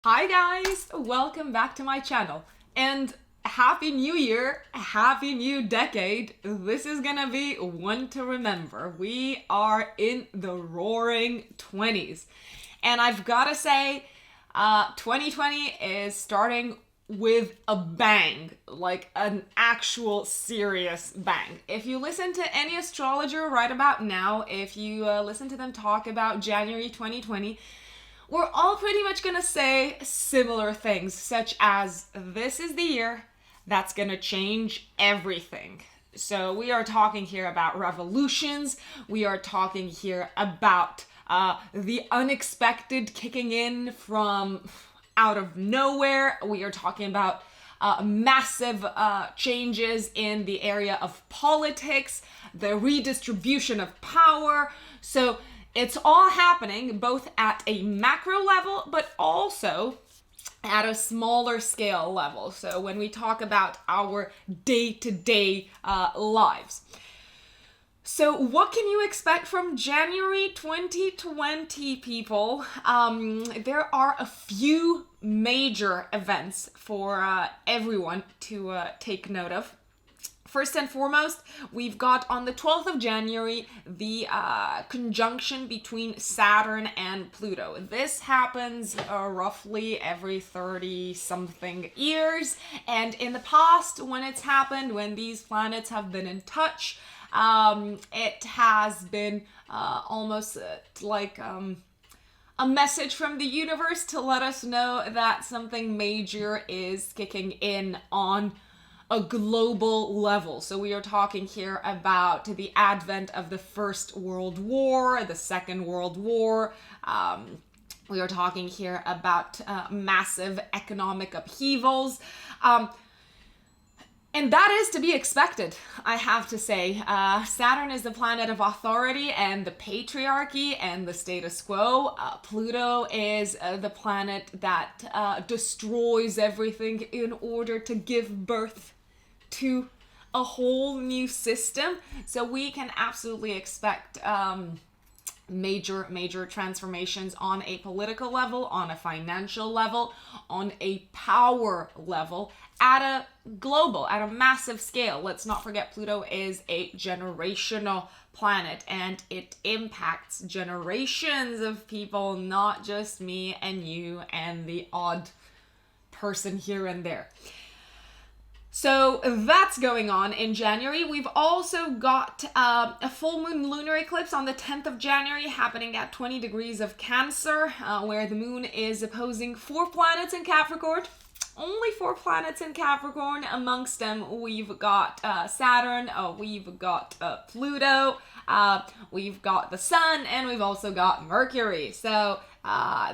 Hi guys, welcome back to my channel and happy new year, happy new decade. This is gonna be one to remember. We are in the roaring 20s and I've gotta say 2020 is starting with a bang, like an actual serious bang. If you listen to any astrologer right about now, if you listen to them talk about January 2020, we're all pretty much gonna say similar things, such as this is the year that's gonna change everything. So we are talking here about revolutions. We are talking here about the unexpected kicking in from out of nowhere. We are talking about massive changes in the area of politics, the redistribution of power. So it's all happening both at a macro level, but also at a smaller scale level. So when we talk about our day-to-day lives. So what can you expect from January 2020, people? There are a few major events for everyone to take note of. First and foremost, we've got on the 12th of January, the conjunction between Saturn and Pluto. This happens roughly every 30-something years. And in the past, when it's happened, when these planets have been in touch, it has been almost like a message from the universe to let us know that something major is kicking in on a global level. So we are talking here about the advent of the First World War, the Second World War. We are talking here about massive economic upheavals. And that is to be expected, I have to say. Saturn is the planet of authority and the patriarchy and the status quo. Pluto is the planet that destroys everything in order to give birth to a whole new system. So we can absolutely expect major transformations on a political level, on a financial level, on a power level, at a global, at a massive scale. Let's not forget Pluto is a generational planet and it impacts generations of people, not just me and you and the odd person here and there. So that's going on in January. We've also got a full moon lunar eclipse on the 10th of January happening at 20 degrees of Cancer, where the moon is opposing 4 planets in Capricorn. Only 4 planets in Capricorn. Amongst them, we've got Saturn, we've got Pluto, we've got the Sun, and we've also got Mercury. So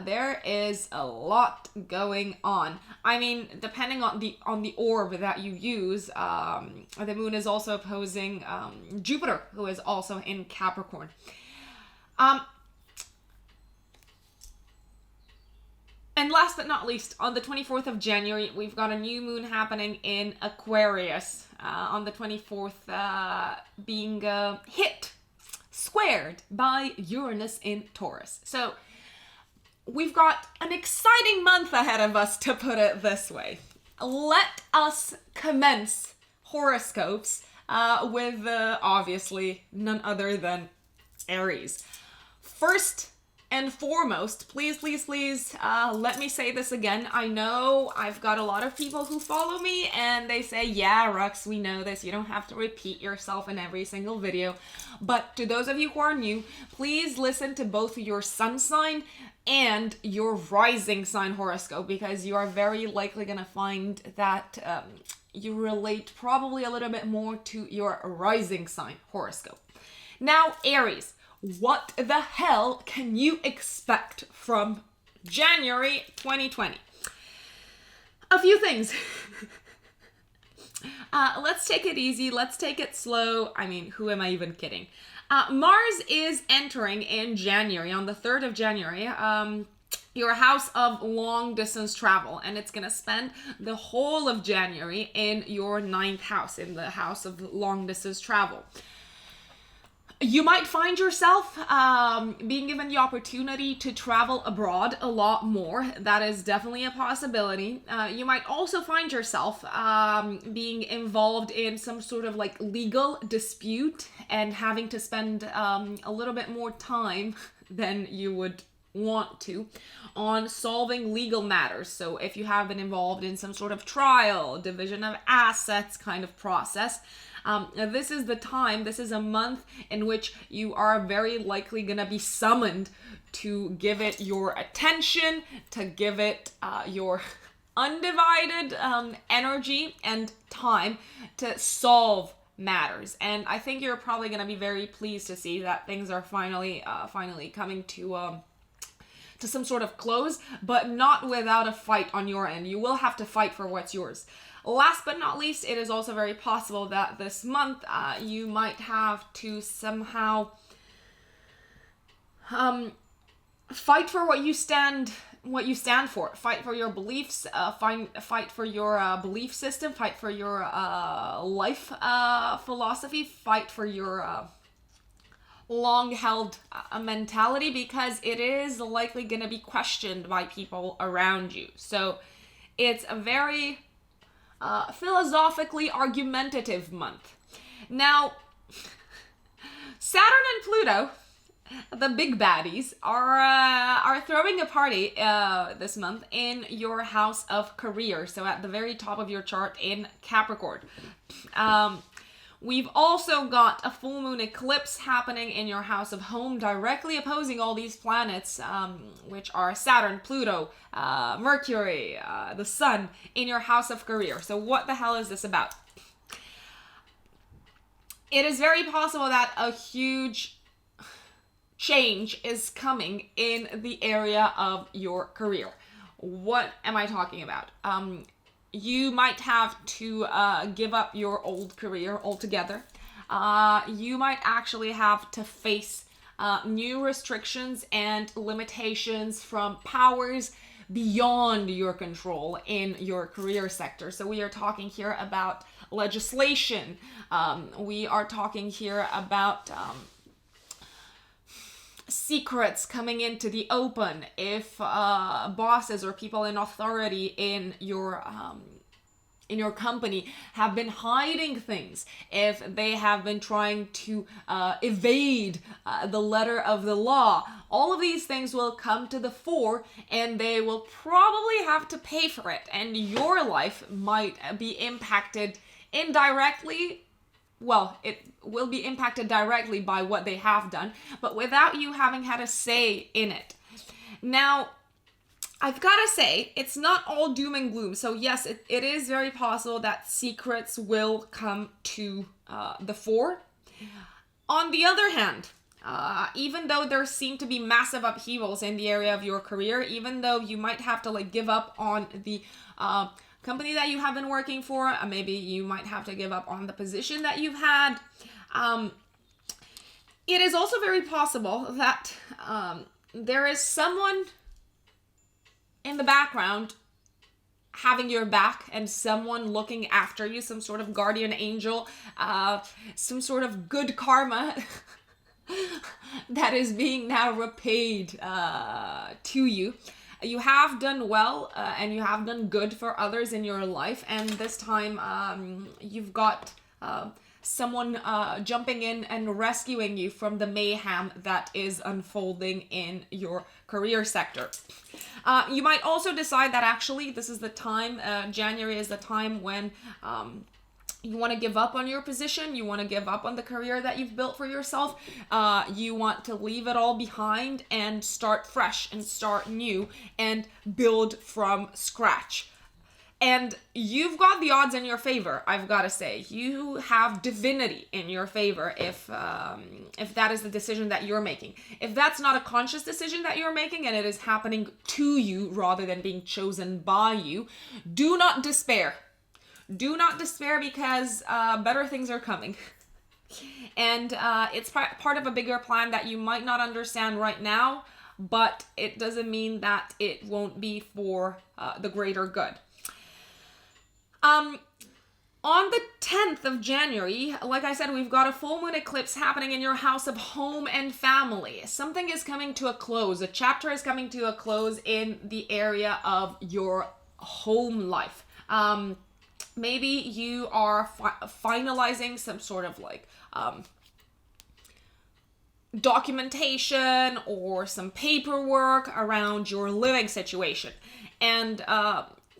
there is a lot going on. I mean, depending on the orb that you use, the moon is also opposing Jupiter, who is also in Capricorn. And last but not least, on the 24th of January, we've got a new moon happening in Aquarius. On the 24th, being squared by Uranus in Taurus. So we've got an exciting month ahead of us, to put it this way. Let us commence horoscopes with obviously none other than Aries. First and foremost, please, let me say this again. I know I've got a lot of people who follow me and they say, yeah, Rux, we know this. You don't have to repeat yourself in every single video. But to those of you who are new, please listen to both your sun sign and your rising sign horoscope, because you are very likely going to find that you relate probably a little bit more to your rising sign horoscope. Now, Aries. What the hell can you expect from January 2020? A few things. Let's take it easy. Let's take it slow. I mean, who am I even kidding? Mars is entering in January, on the 3rd of January, your house of long distance travel, and it's going to spend the whole of January in your 9th house, in the house of long distance travel. You might find yourself being given the opportunity to travel abroad a lot more. That is definitely a possibility. You might also find yourself being involved in some sort of like legal dispute and having to spend a little bit more time than you would want to on solving legal matters. So if you have been involved in some sort of trial, division of assets kind of process, this is the time, this is a month in which you are very likely going to be summoned to give it your attention, to give it your undivided energy and time to solve matters. And I think you're probably going to be very pleased to see that things are finally coming to some sort of close, but not without a fight on your end. You will have to fight for what's yours. Last but not least, it is also very possible that this month you might have to somehow fight for what you stand for. Fight for your beliefs, fight for your belief system, fight for your life philosophy, fight for your long-held mentality, because it is likely going to be questioned by people around you. So it's a very philosophically argumentative month. Now, Saturn and Pluto, the big baddies, are throwing a party this month in your house of career. So at the very top of your chart in Capricorn. We've also got a full moon eclipse happening in your house of home, directly opposing all these planets, which are Saturn, Pluto, Mercury, the Sun, in your house of career. So what the hell is this about? It is very possible that a huge change is coming in the area of your career. What am I talking about? You might have to give up your old career altogether. You might actually have to face new restrictions and limitations from powers beyond your control in your career sector. So we are talking here about legislation. We are talking here about secrets coming into the open. If bosses or people in authority in your company have been hiding things, if they have been trying to evade the letter of the law, all of these things will come to the fore, and they will probably have to pay for it, and your life might be impacted indirectly. Well, it will be impacted directly by what they have done, but without you having had a say in it. Now, I've got to say, it's not all doom and gloom. So yes, it is very possible that secrets will come to the fore. On the other hand, even though there seem to be massive upheavals in the area of your career, even though you might have to give up on the company that you have been working for, maybe you might have to give up on the position that you've had, it is also very possible that there is someone in the background having your back and someone looking after you, some sort of guardian angel, some sort of good karma that is being now repaid to you. You have done well and you have done good for others in your life, and this time you've got someone jumping in and rescuing you from the mayhem that is unfolding in your career sector. You might also decide that actually this is the time, January is the time when you want to give up on your position, you want to give up on the career that you've built for yourself, you want to leave it all behind and start fresh and start new and build from scratch. And you've got the odds in your favor, I've got to say. You have divinity in your favor if that is the decision that you're making. If that's not a conscious decision that you're making and it is happening to you rather than being chosen by you, do not despair. Do not despair, because better things are coming. And it's part of a bigger plan that you might not understand right now, but it doesn't mean that it won't be for the greater good. On the 10th of January, like I said, we've got a full moon eclipse happening in your house of home and family. Something is coming to a close. A chapter is coming to a close in the area of your home life. Maybe you are finalizing some sort of like documentation or some paperwork around your living situation. And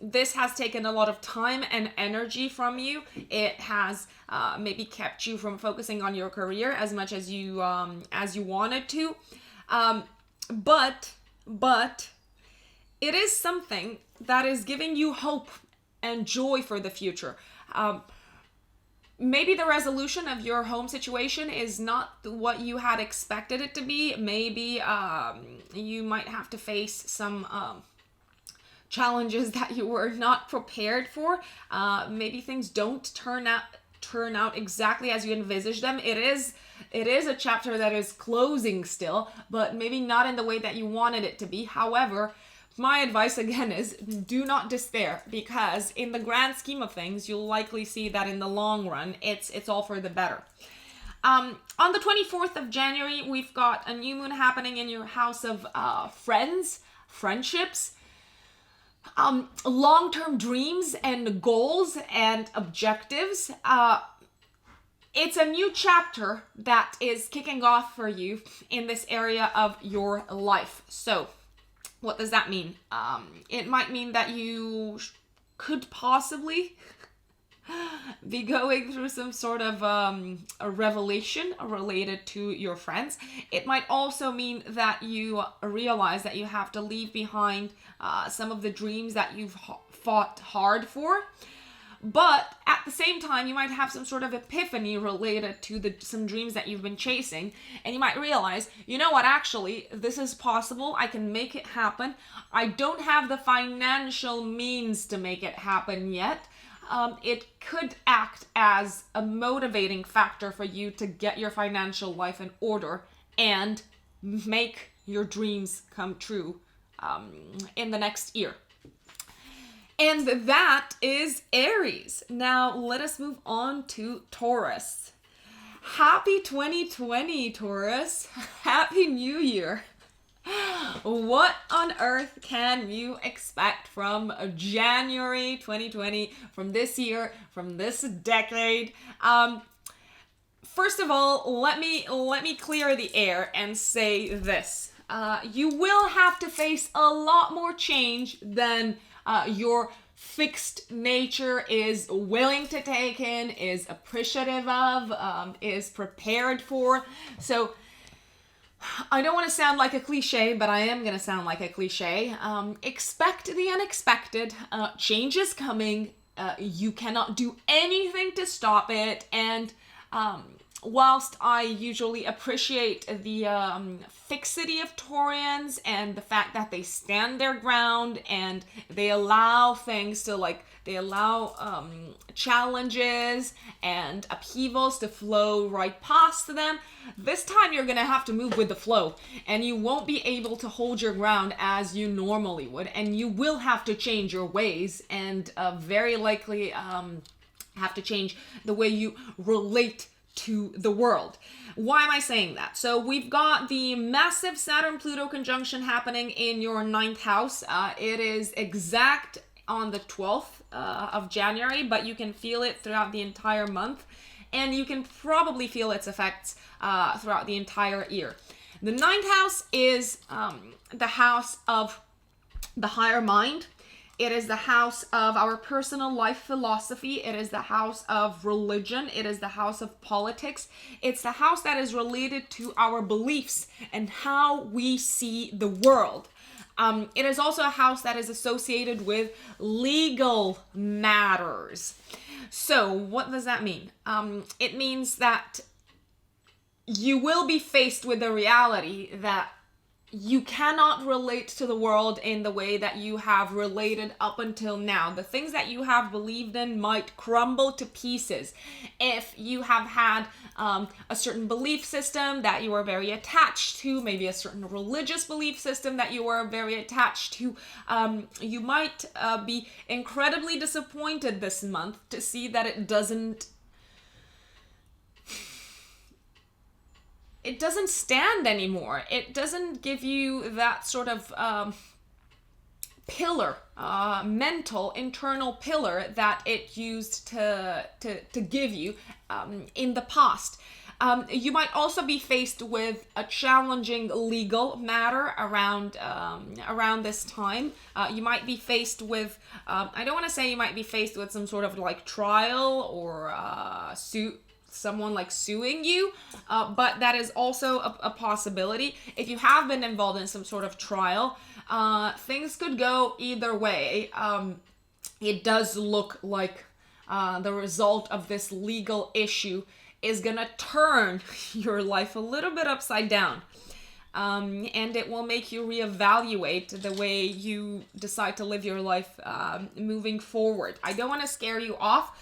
this has taken a lot of time and energy from you. It has maybe kept you from focusing on your career as much as you wanted to. But it is something that is giving you hope and joy for the future. Maybe the resolution of your home situation is not what you had expected it to be. Maybe you might have to face some challenges that you were not prepared for. Maybe things don't turn out exactly as you envisaged them. It is a chapter that is closing still, but maybe not in the way that you wanted it to be. However, my advice again is do not despair, because in the grand scheme of things, you'll likely see that in the long run, it's all for the better. On the 24th of January, we've got a new moon happening in your house of friendships, long-term dreams and goals and objectives. It's a new chapter that is kicking off for you in this area of your life. So what does that mean? It might mean that you could possibly be going through some sort of a revelation related to your friends. It might also mean that you realize that you have to leave behind some of the dreams that you've fought hard for. But at the same time, you might have some sort of epiphany related to some dreams that you've been chasing. And you might realize, you know what, actually, this is possible. I can make it happen. I don't have the financial means to make it happen yet. It could act as a motivating factor for you to get your financial life in order and make your dreams come true in the next year. And that is Aries. Now let us move on to Taurus. Happy 2020, Taurus. Happy New Year. What on earth can you expect from January 2020, from this year, from this decade? First of all, let me clear the air and say this. You will have to face a lot more change than your fixed nature is willing to take in, is appreciative of, is prepared for. So I don't want to sound like a cliche, but I am going to sound like a cliche. Expect the unexpected. Change is coming. You cannot do anything to stop it. And whilst I usually appreciate the fixity of Taurians and the fact that they stand their ground and they allow things to they allow challenges and upheavals to flow right past them, this time you're gonna have to move with the flow, and you won't be able to hold your ground as you normally would, and you will have to change your ways and very likely have to change the way you relate to the world. Why am I saying that? So we've got the massive Saturn-Pluto conjunction happening in your 9th house. It is exact on the 12th of January, but you can feel it throughout the entire month, and you can probably feel its effects throughout the entire year. The 9th house is the house of the higher mind. It is the house of our personal life philosophy. It is the house of religion. It is the house of politics. It's the house that is related to our beliefs and how we see the world. It is also a house that is associated with legal matters. So what does that mean? It means that you will be faced with the reality that you cannot relate to the world in the way that you have related up until now. The things that you have believed in might crumble to pieces. If you have had a certain belief system that you are very attached to, maybe a certain religious belief system that you are very attached to, you might be incredibly disappointed this month to see that it doesn't stand anymore. It doesn't give you that sort of pillar, mental, internal pillar that it used to give you in the past. You might also be faced with a challenging legal matter around this time. You might be faced with, I don't want to say you might be faced with some sort of like trial or suit, someone like suing you, but that is also a possibility. If you have been involved in some sort of trial, things could go either way. It does look like the result of this legal issue is gonna turn your life a little bit upside down. And it will make you reevaluate the way you decide to live your life moving forward. I don't want to scare you off.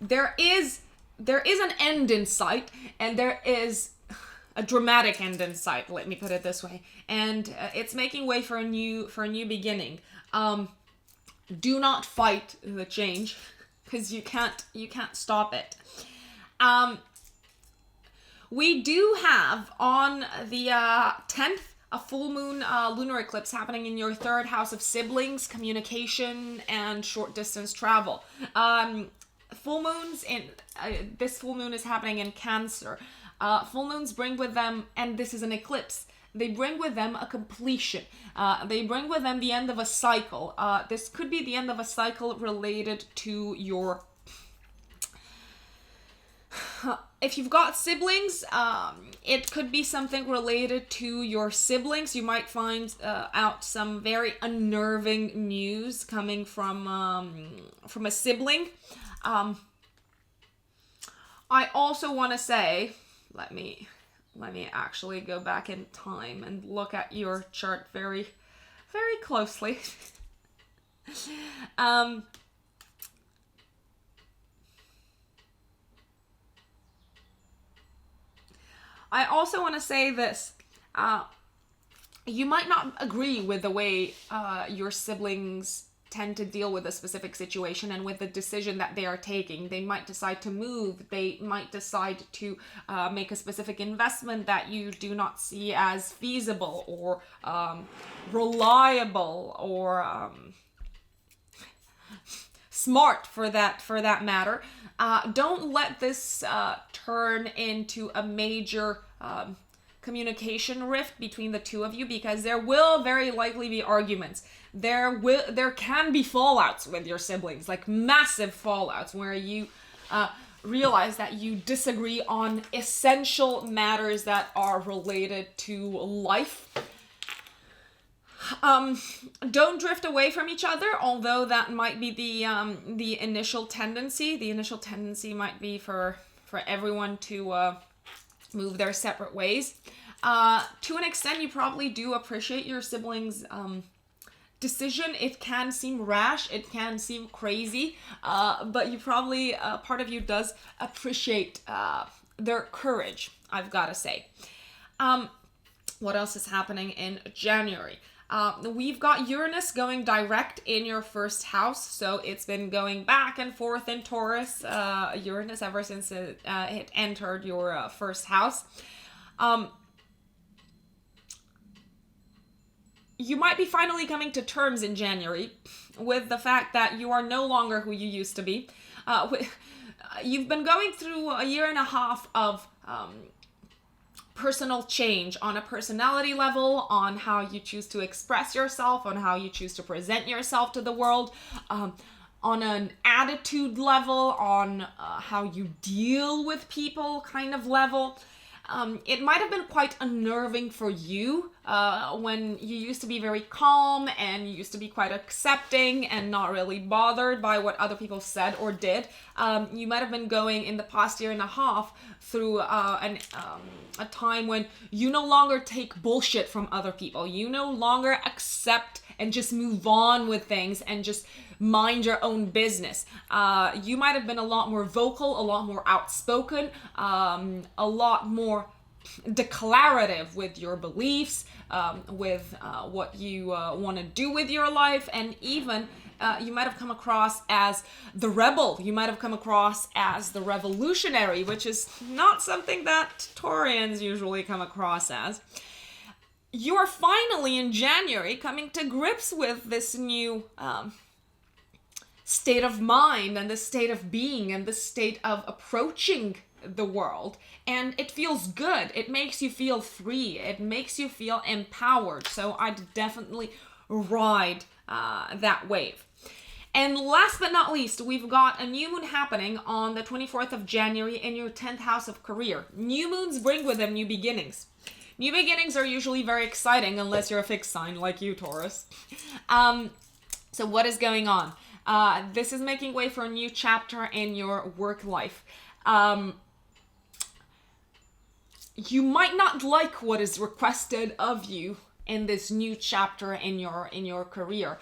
There is an end in sight, and there is a dramatic end in sight, let me put it this way. And it's making way for a new beginning. Do not fight the change, because you can't stop it. We do have on the 10th a full moon lunar eclipse happening in your third house of siblings, communication, and short distance travel. Full moons this full moon is happening in Cancer. Full moons bring with them, and this is an eclipse, they bring with them a completion. They bring with them the end of a cycle. This could be the end of a cycle related to your if you've got siblings, it could be something related to your siblings. You might find out some very unnerving news coming from a sibling. I also want to say, let me actually go back in time and look at your chart very, very closely. I also want to say this. You might not agree with the way your siblings tend to deal with a specific situation and with the decision that they are taking. They might decide to move. They might decide to make a specific investment that you do not see as feasible or reliable or smart for that matter. Don't let this turn into a major communication rift between the two of you, because there will very likely be arguments. There can be fallouts with your siblings, like massive fallouts, where you realize that you disagree on essential matters that are related to life. Don't drift away from each other, although that might be the initial tendency. The initial tendency might be for everyone to move their separate ways. To an extent, you probably do appreciate your siblings' decision. It can seem rash, it can seem crazy, but you probably, part of you does appreciate their courage, I've got to say. What else is happening in January? We've got Uranus going direct in your first house, so it's been going back and forth in Taurus, Uranus, ever since it entered your first house. You might be finally coming to terms in January with the fact that you are no longer who you used to be. You've been going through a year and a half of personal change on a personality level, on how you choose to express yourself, on how you choose to present yourself to the world, on an attitude level, on how you deal with people kind of level. It might have been quite unnerving for you when you used to be very calm and you used to be quite accepting and not really bothered by what other people said or did. You might have been going in the past year and a half through a time when you no longer take bullshit from other people. You no longer accept and just move on with things and just mind your own business. You might have been a lot more vocal, a lot more outspoken, a lot more declarative with your beliefs, with what you want to do with your life, and even you might have come across as the rebel. You might have come across as the revolutionary, which is not something that Taurians usually come across as. You're finally in January coming to grips with this new state of mind and the state of being and the state of approaching the world. And it feels good. It makes you feel free. It makes you feel empowered. So I'd definitely ride that wave. And last but not least, we've got a new moon happening on the 24th of January in your 10th house of career. New moons bring with them new beginnings. New beginnings are usually very exciting unless you're a fixed sign like you, Taurus. So what is going on? This is making way for a new chapter in your work life. You might not like what is requested of you in this new chapter in your career.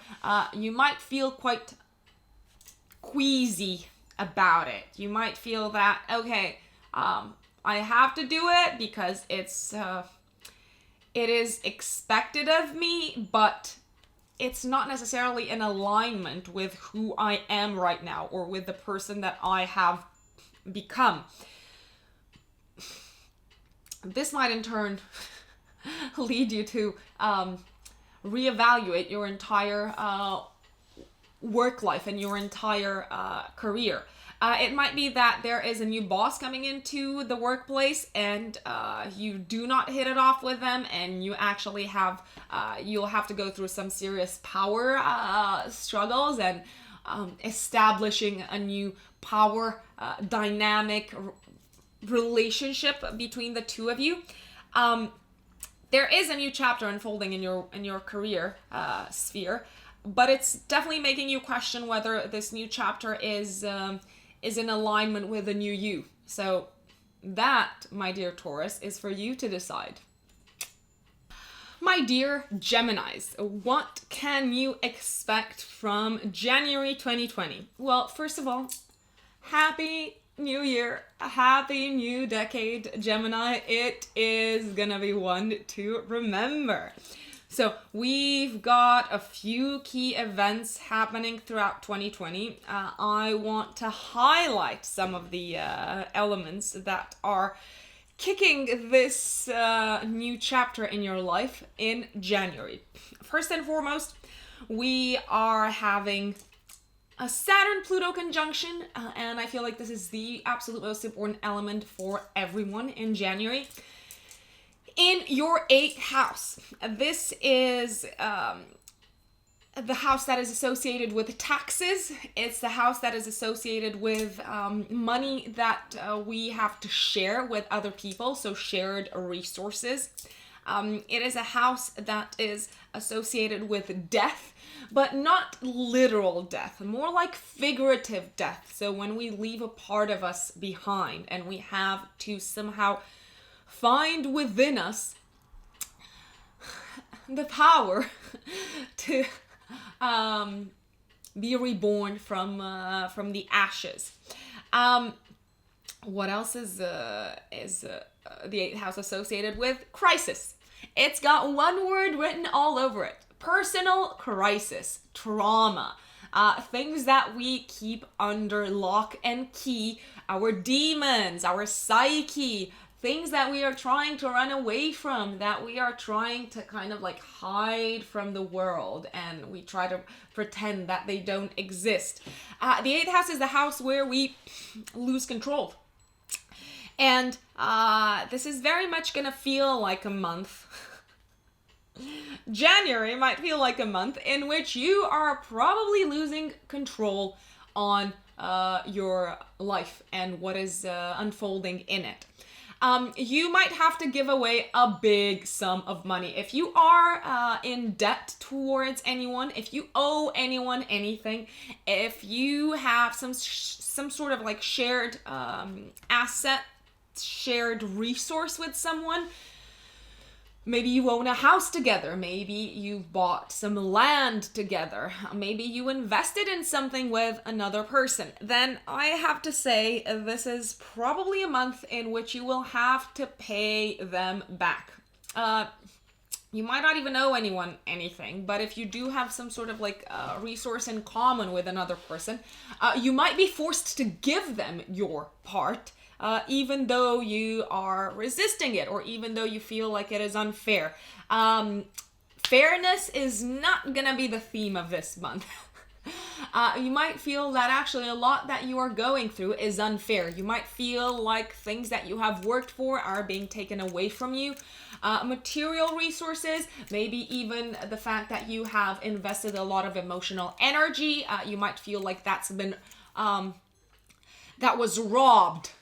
You might feel quite queasy about it. You might feel that, okay, I have to do it because it is expected of me, but it's not necessarily in alignment with who I am right now or with the person that I have become. This might in turn lead you to reevaluate your entire work life and your entire career. It might be that there is a new boss coming into the workplace and you do not hit it off with them, and you actually have, you'll have to go through some serious power struggles and establishing a new power dynamic relationship between the two of you. There is a new chapter unfolding in your career sphere, but it's definitely making you question whether this new chapter is in alignment with the new you. So that, my dear Taurus, is for you to decide. My dear Geminis, what can you expect from January 2020? Well, first of all, happy New Year, a happy new decade, Gemini. It is gonna be one to remember. So we've got a few key events happening throughout 2020. I want to highlight some of the elements that are kicking this new chapter in your life in January. First and foremost, we are having a Saturn-Pluto conjunction, and I feel like this is the absolute most important element for everyone in January. In your 8th house, this is the house that is associated with taxes. It's the house that is associated with money that we have to share with other people, so shared resources. It is a house that is associated with death, but not literal death, more like figurative death. So when we leave a part of us behind and we have to somehow find within us the power to be reborn from the ashes. What else is the 8th house associated with? Crisis. It's got one word written all over it. Personal crisis, trauma, things that we keep under lock and key, our demons, our psyche, things that we are trying to run away from, that we are trying to kind of like hide from the world, and we try to pretend that they don't exist. The 8th house is the house where we lose control. And this is very much gonna feel like a month. January might feel like a month in which you are probably losing control on your life and what is unfolding in it. You might have to give away a big sum of money. If you are in debt towards anyone, if you owe anyone anything, if you have some sort of like shared asset, shared resource with someone, maybe you own a house together, maybe you've bought some land together, maybe you invested in something with another person, then I have to say this is probably a month in which you will have to pay them back. You might not even owe anyone anything, but if you do have some sort of like resource in common with another person, you might be forced to give them your part. Even though you are resisting it, or even though you feel like it is unfair. Fairness is not gonna be the theme of this month. You might feel that actually a lot that you are going through is unfair. You might feel like things that you have worked for are being taken away from you. Material resources, maybe even the fact that you have invested a lot of emotional energy. You might feel like that's been, that was robbed.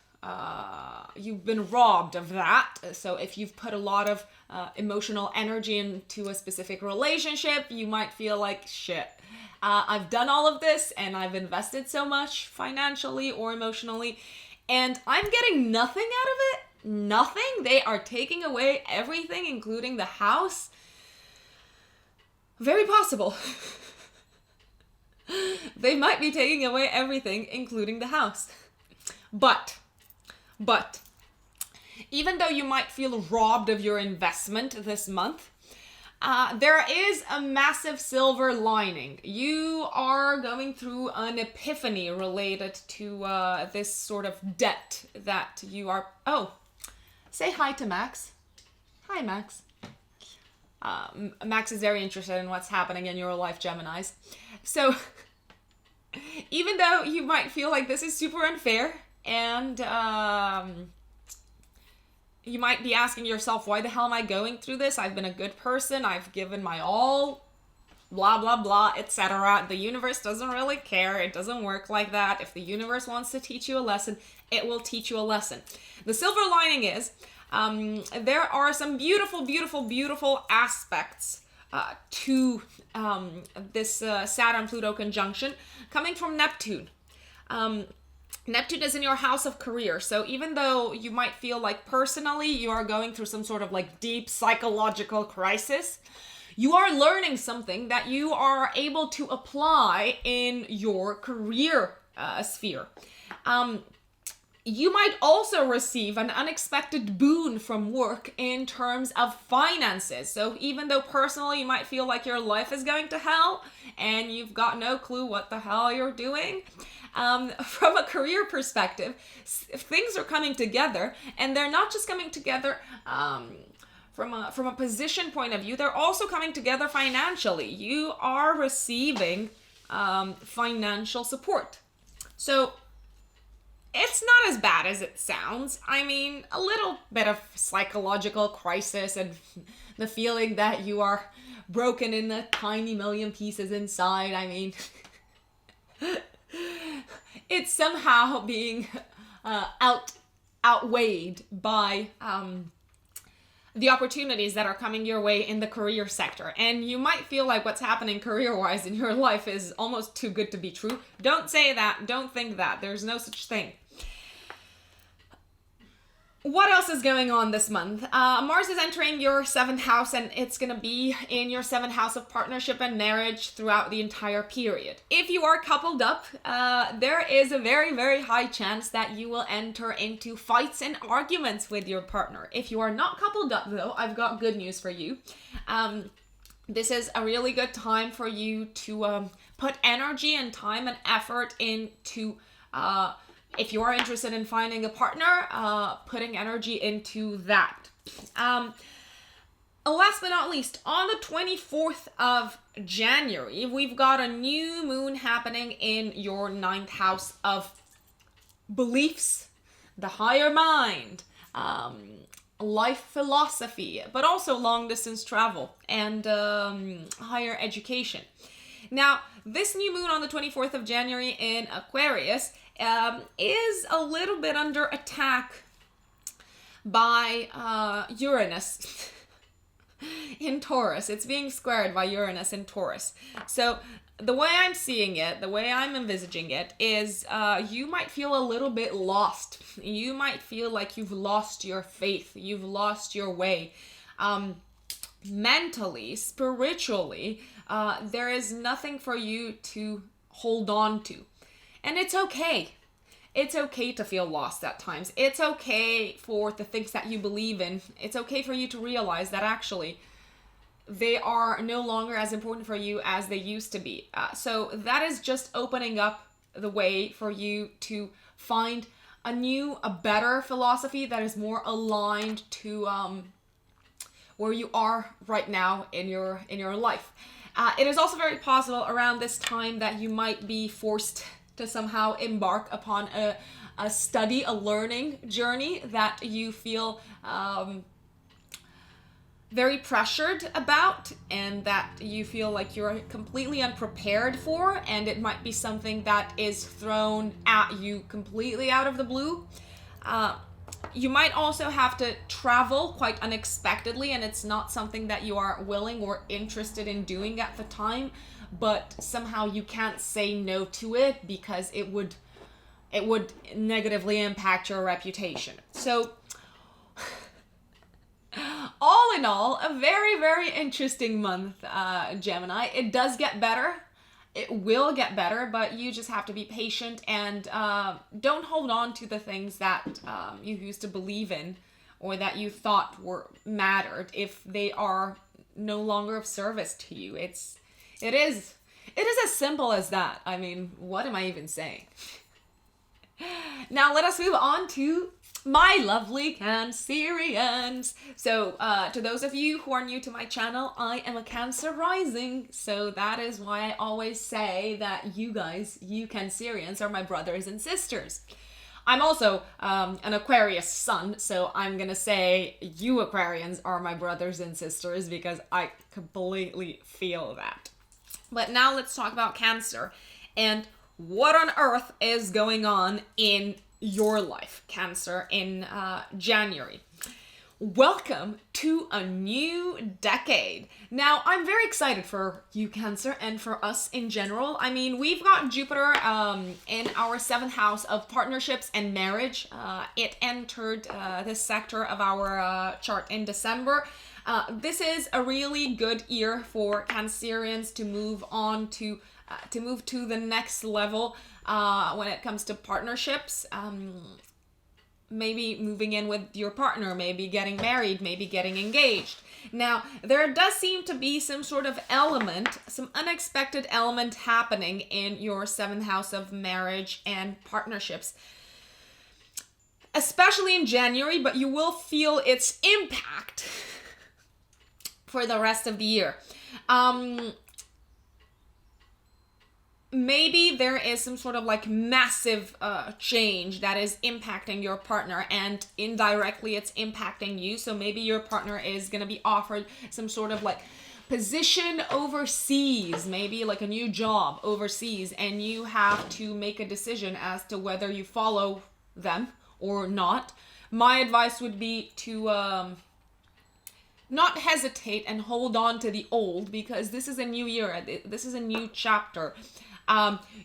You've been robbed of that. So if you've put a lot of emotional energy into a specific relationship, you might feel like, shit, I've done all of this and I've invested so much financially or emotionally, and I'm getting nothing out of it. Nothing. They are taking away everything, including the house. Very possible. They might be taking away everything, including the house. But even though you might feel robbed of your investment this month, there is a massive silver lining. You are going through an epiphany related to this sort of debt that you are... Oh, say hi to Max. Hi, Max. Max is very interested in what's happening in your life, Geminis. So, even though you might feel like this is super unfair, and you might be asking yourself, why the hell am I going through this? I've been a good person. I've given my all, blah, blah, blah, etc. The universe doesn't really care. It doesn't work like that. If the universe wants to teach you a lesson, it will teach you a lesson. The silver lining is there are some beautiful, beautiful, beautiful aspects to this Saturn-Pluto conjunction coming from Neptune. Neptune is in your house of career. So even though you might feel like personally you are going through some sort of like deep psychological crisis, you are learning something that you are able to apply in your career sphere. You might also receive an unexpected boon from work in terms of finances. So even though personally you might feel like your life is going to hell and you've got no clue what the hell you're doing, from a career perspective, things are coming together, and they're not just coming together from a position point of view, they're also coming together financially. You are receiving financial support. So it's not as bad as it sounds. I mean, a little bit of psychological crisis and the feeling that you are broken in a tiny million pieces inside. I mean, it's somehow being outweighed by the opportunities that are coming your way in the career sector. And you might feel like what's happening career-wise in your life is almost too good to be true. Don't say that. Don't think that. There's no such thing. What else is going on this month? Mars is entering your 7th house, and it's going to be in your 7th house of partnership and marriage throughout the entire period. If you are coupled up, there is a very, very high chance that you will enter into fights and arguments with your partner. If you are not coupled up, though, I've got good news for you. This is a really good time for you to put energy and time and effort into... if you are interested in finding a partner, putting energy into that. Last but not least, on the 24th of January, we've got a new moon happening in your 9th house of beliefs, the higher mind, life philosophy, but also long distance travel and higher education. Now, this new moon on the 24th of January in Aquarius is a little bit under attack by Uranus in Taurus. It's being squared by Uranus in Taurus. So the way I'm seeing it, the way I'm envisaging it is you might feel a little bit lost. You might feel like you've lost your faith. You've lost your way. Mentally, spiritually, there is nothing for you to hold on to. And it's okay. It's okay to feel lost at times. It's okay for the things that you believe in. It's okay for you to realize that actually they are no longer as important for you as they used to be. So that is just opening up the way for you to find a better philosophy that is more aligned to where you are right now in your life. It is also very possible around this time that you might be forced to somehow embark upon a study, a learning journey that you feel very pressured about, and that you feel like you're completely unprepared for, and it might be something that is thrown at you completely out of the blue. You might also have to travel quite unexpectedly, and it's not something that you are willing or interested in doing at the time, but somehow you can't say no to it because it would negatively impact your reputation. So all in all, a very, very interesting month, Gemini. It does get better. It will get better, but you just have to be patient and don't hold on to the things that you used to believe in or that you thought mattered if they are no longer of service to you. It is as simple as that. I mean, what am I even saying? Now let us move on to my lovely Cancerians. So to those of you who are new to my channel, I am a Cancer rising. So that is why I always say that you guys, you Cancerians, are my brothers and sisters. I'm also an Aquarius sun, so I'm gonna say you Aquarians are my brothers and sisters because I completely feel that. But now let's talk about Cancer and what on earth is going on in your life, Cancer, in January. Welcome to a new decade. Now, I'm very excited for you, Cancer, and for us in general. I mean, we've got Jupiter in our 7th house of partnerships and marriage. It entered this sector of our chart in December. This is a really good year for Cancerians to move on to the next level when it comes to partnerships. Maybe moving in with your partner, maybe getting married, maybe getting engaged. Now, there does seem to be some sort of element, some unexpected element happening in your 7th house of marriage and partnerships, especially in January, but you will feel its impact for the rest of the year. Maybe there is some sort of like massive change that is impacting your partner, and indirectly it's impacting you. So maybe your partner is going to be offered some sort of like position overseas, maybe like a new job overseas, and you have to make a decision as to whether you follow them or not. My advice would be to not hesitate and hold on to the old, because this is a new year. This is a new chapter.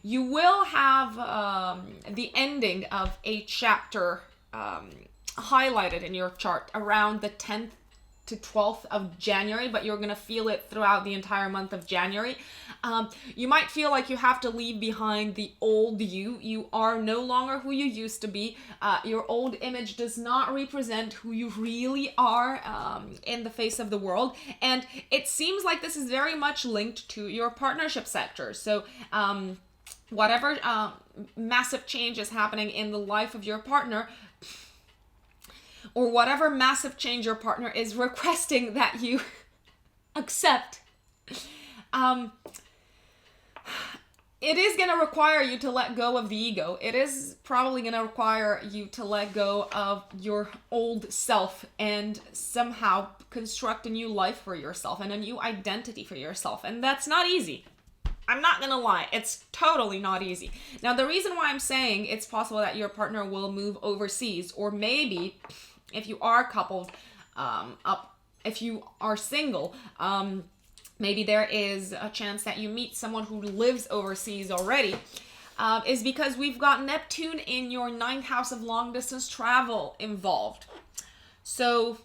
You will have the ending of a chapter highlighted in your chart around the 10th to 12th of January, but you're going to feel it throughout the entire month of January. You might feel like you have to leave behind the old you. You are no longer who you used to be. Your old image does not represent who you really are in the face of the world. And it seems like this is very much linked to your partnership sector. So whatever massive change is happening in the life of your partner, or whatever massive change your partner is requesting that you accept, it is going to require you to let go of the ego. It is probably going to require you to let go of your old self and somehow construct a new life for yourself and a new identity for yourself. And that's not easy. I'm not going to lie. It's totally not easy. Now, the reason why I'm saying it's possible that your partner will move overseas, or maybe if you are coupled up, if you are single, maybe there is a chance that you meet someone who lives overseas already, is because we've got Neptune in your 9th house of long distance travel involved. So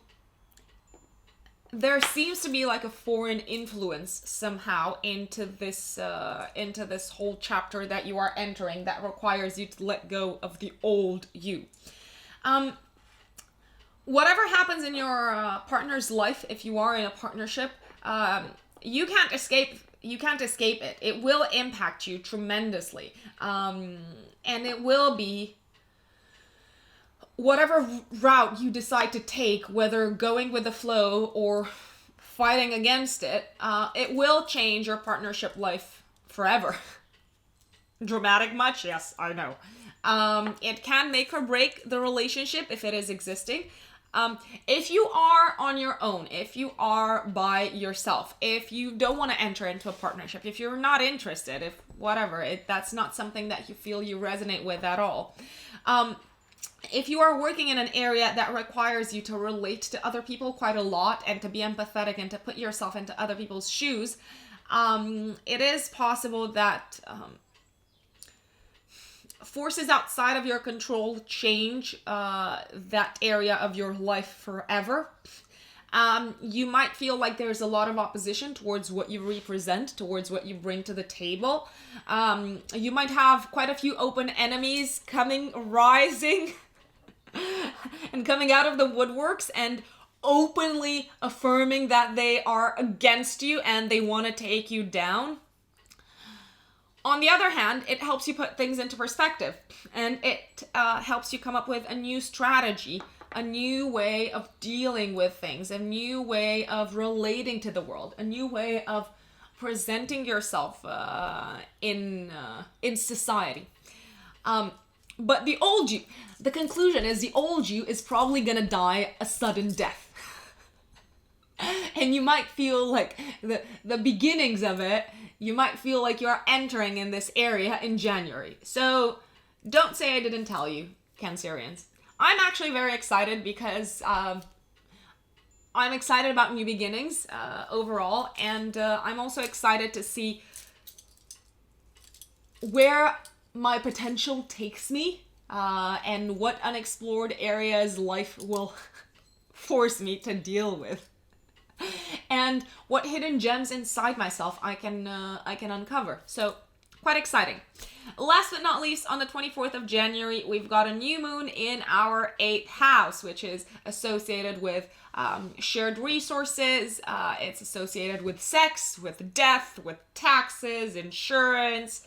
there seems to be like a foreign influence somehow into this whole chapter that you are entering that requires you to let go of the old you. Whatever happens in your partner's life, if you are in a partnership, you can't escape it. It will impact you tremendously. And it will be whatever route you decide to take, whether going with the flow or fighting against it, it will change your partnership life forever. Dramatic much? Yes, I know. It can make or break the relationship if it is existing. If you are on your own, if you are by yourself, if you don't want to enter into a partnership, if you're not interested, if whatever, that's not something that you feel you resonate with at all. If you are working in an area that requires you to relate to other people quite a lot and to be empathetic and to put yourself into other people's shoes, it is possible that forces outside of your control change that area of your life forever. You might feel like there's a lot of opposition towards what you represent, towards what you bring to the table. You might have quite a few open enemies rising and coming out of the woodworks and openly affirming that they are against you and they want to take you down. On the other hand, it helps you put things into perspective, and it helps you come up with a new strategy, a new way of dealing with things, a new way of relating to the world, a new way of presenting yourself in society. But the old you, the conclusion is the old you is probably gonna die a sudden death. And you might feel like the beginnings of it, you might feel like you're entering in this area in January. So don't say I didn't tell you, Cancerians. I'm actually very excited because I'm excited about new beginnings overall. And I'm also excited to see where my potential takes me and what unexplored areas life will force me to deal with. And what hidden gems inside myself I can uncover. So quite exciting. Last but not least, on the 24th of January, we've got a new moon in our 8th house, which is associated with shared resources. It's associated with sex, with death, with taxes, insurance.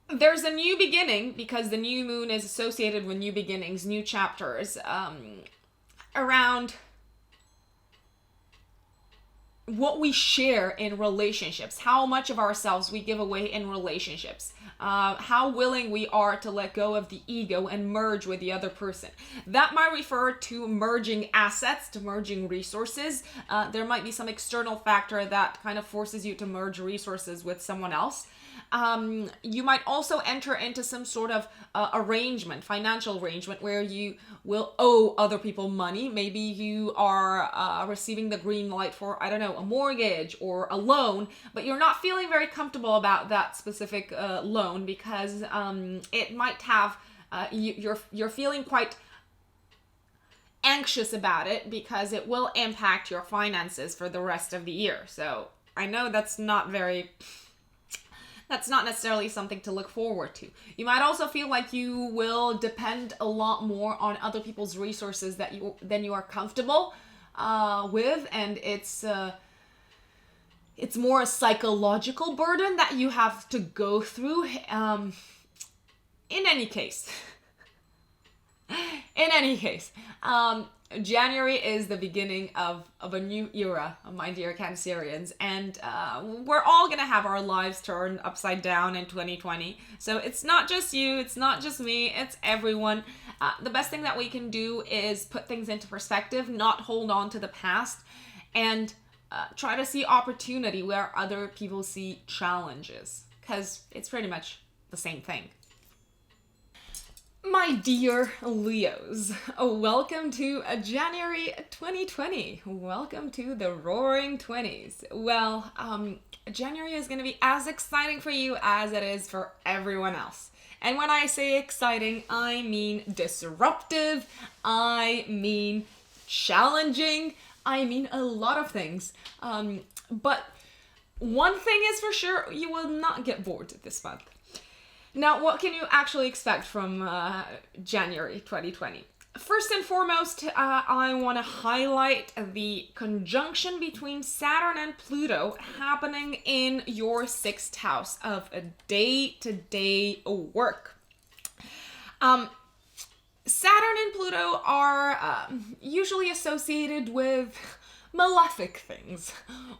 There's a new beginning because the new moon is associated with new beginnings, new chapters, around what we share in relationships, how much of ourselves we give away in relationships, how willing we are to let go of the ego and merge with the other person. That might refer to merging assets, to merging resources. There might be some external factor that kind of forces you to merge resources with someone else. You might also enter into some sort of arrangement, financial arrangement, where you will owe other people money. Maybe you are receiving the green light for, I don't know, a mortgage or a loan, but you're not feeling very comfortable about that specific loan because it might have, you're feeling quite anxious about it because it will impact your finances for the rest of the year. So I know that's not necessarily something to look forward to. You might also feel like you will depend a lot more on other people's resources than you are comfortable with, and it's more a psychological burden that you have to go through. In any case, January is the beginning of a new era, my dear Cancerians, and we're all gonna have our lives turned upside down in 2020. So it's not just you, it's not just me, it's everyone. The best thing that we can do is put things into perspective, not hold on to the past, and try to see opportunity where other people see challenges, because it's pretty much the same thing. My dear Leos, welcome to January 2020. Welcome to the Roaring 20s. Well, January is going to be as exciting for you as it is for everyone else. And when I say exciting, I mean disruptive, I mean challenging, I mean a lot of things. But one thing is for sure, you will not get bored this month. Now, what can you actually expect from January 2020? First and foremost, I want to highlight the conjunction between Saturn and Pluto happening in your 6th house of a day-to-day work. Saturn and Pluto are usually associated with malefic things,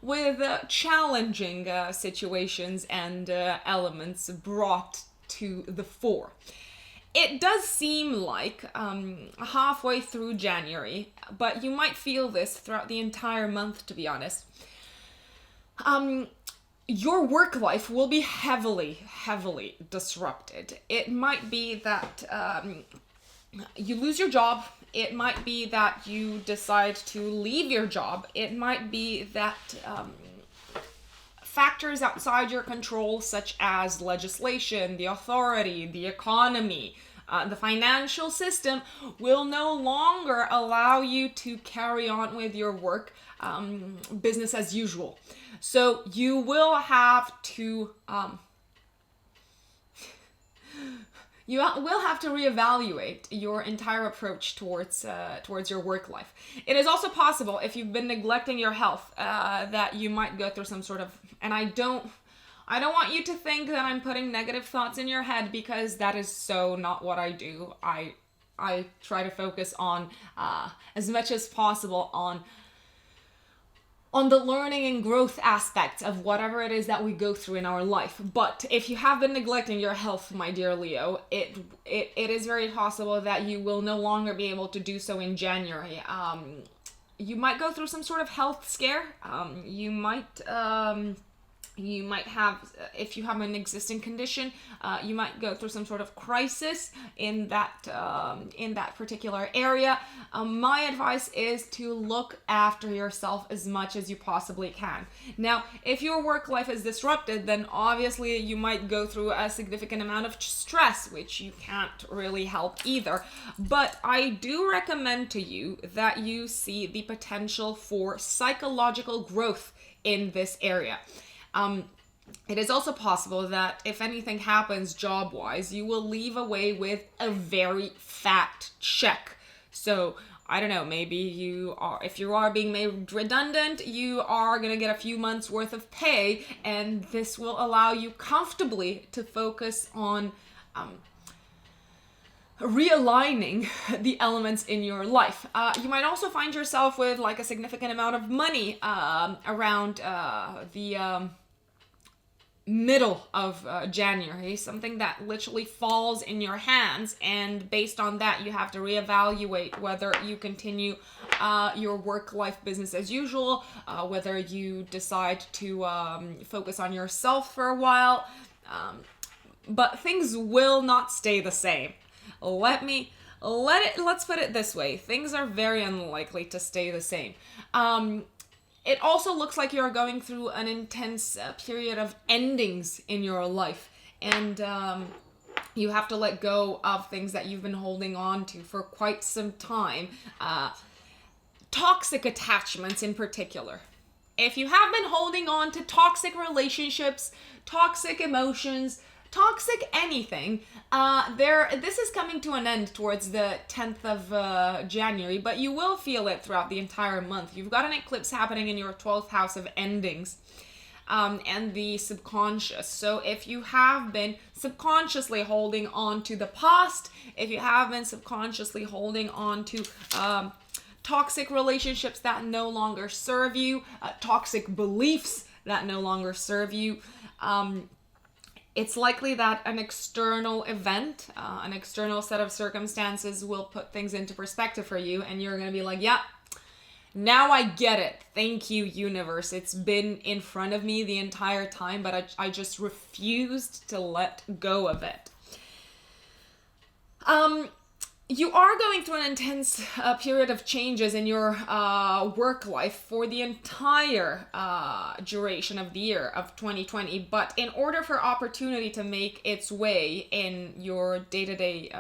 with challenging situations and elements brought to the fore. It does seem like halfway through January, but you might feel this throughout the entire month, to be honest. Your work life will be heavily disrupted. It might be that you lose your job. It might be that you decide to leave your job. It might be that factors outside your control, such as legislation, the authority, the economy, the financial system, will no longer allow you to carry on with your work business as usual. So you will have to reevaluate your entire approach towards your work life. It is also possible, if you've been neglecting your health, that you might go through some sort of, and I don't want you to think that I'm putting negative thoughts in your head, because that is so not what I do. I try to focus on as much as possible on the learning and growth aspects of whatever it is that we go through in our life. But if you have been neglecting your health, my dear Leo, it is very possible that you will no longer be able to do so in January. You might go through some sort of health scare. You might have, if you have an existing condition, you might go through some sort of crisis in that particular area. My advice is to look after yourself as much as you possibly can. Now, if your work life is disrupted, then obviously you might go through a significant amount of stress, which you can't really help either. But I do recommend to you that you see the potential for psychological growth in this area. It is also possible that if anything happens job-wise, you will leave away with a very fat check. So, I don't know, maybe if you are being made redundant, you are going to get a few months worth of pay, and this will allow you comfortably to focus on realigning the elements in your life. You might also find yourself with like a significant amount of money around the middle of January, something that literally falls in your hands, and based on that you have to reevaluate whether you continue your work-life business as usual, whether you decide to focus on yourself for a while, but things will not stay the same. Let's put it this way. Things are very unlikely to stay the same. It also looks like you're going through an intense period of endings in your life. And you have to let go of things that you've been holding on to for quite some time. Toxic attachments in particular. If you have been holding on to toxic relationships, toxic emotions, toxic anything, this is coming to an end towards the 10th of January, but you will feel it throughout the entire month. You've got an eclipse happening in your 12th house of endings, and the subconscious. So if you have been subconsciously holding on to the past, if you have been subconsciously holding on to toxic relationships that no longer serve you, toxic beliefs that no longer serve you, it's likely that an external event, an external set of circumstances will put things into perspective for you, and you're going to be like, yeah, now I get it. Thank you, universe. It's been in front of me the entire time, but I just refused to let go of it. You are going through an intense period of changes in your work life for the entire duration of the year of 2020. But in order for opportunity to make its way in your day-to-day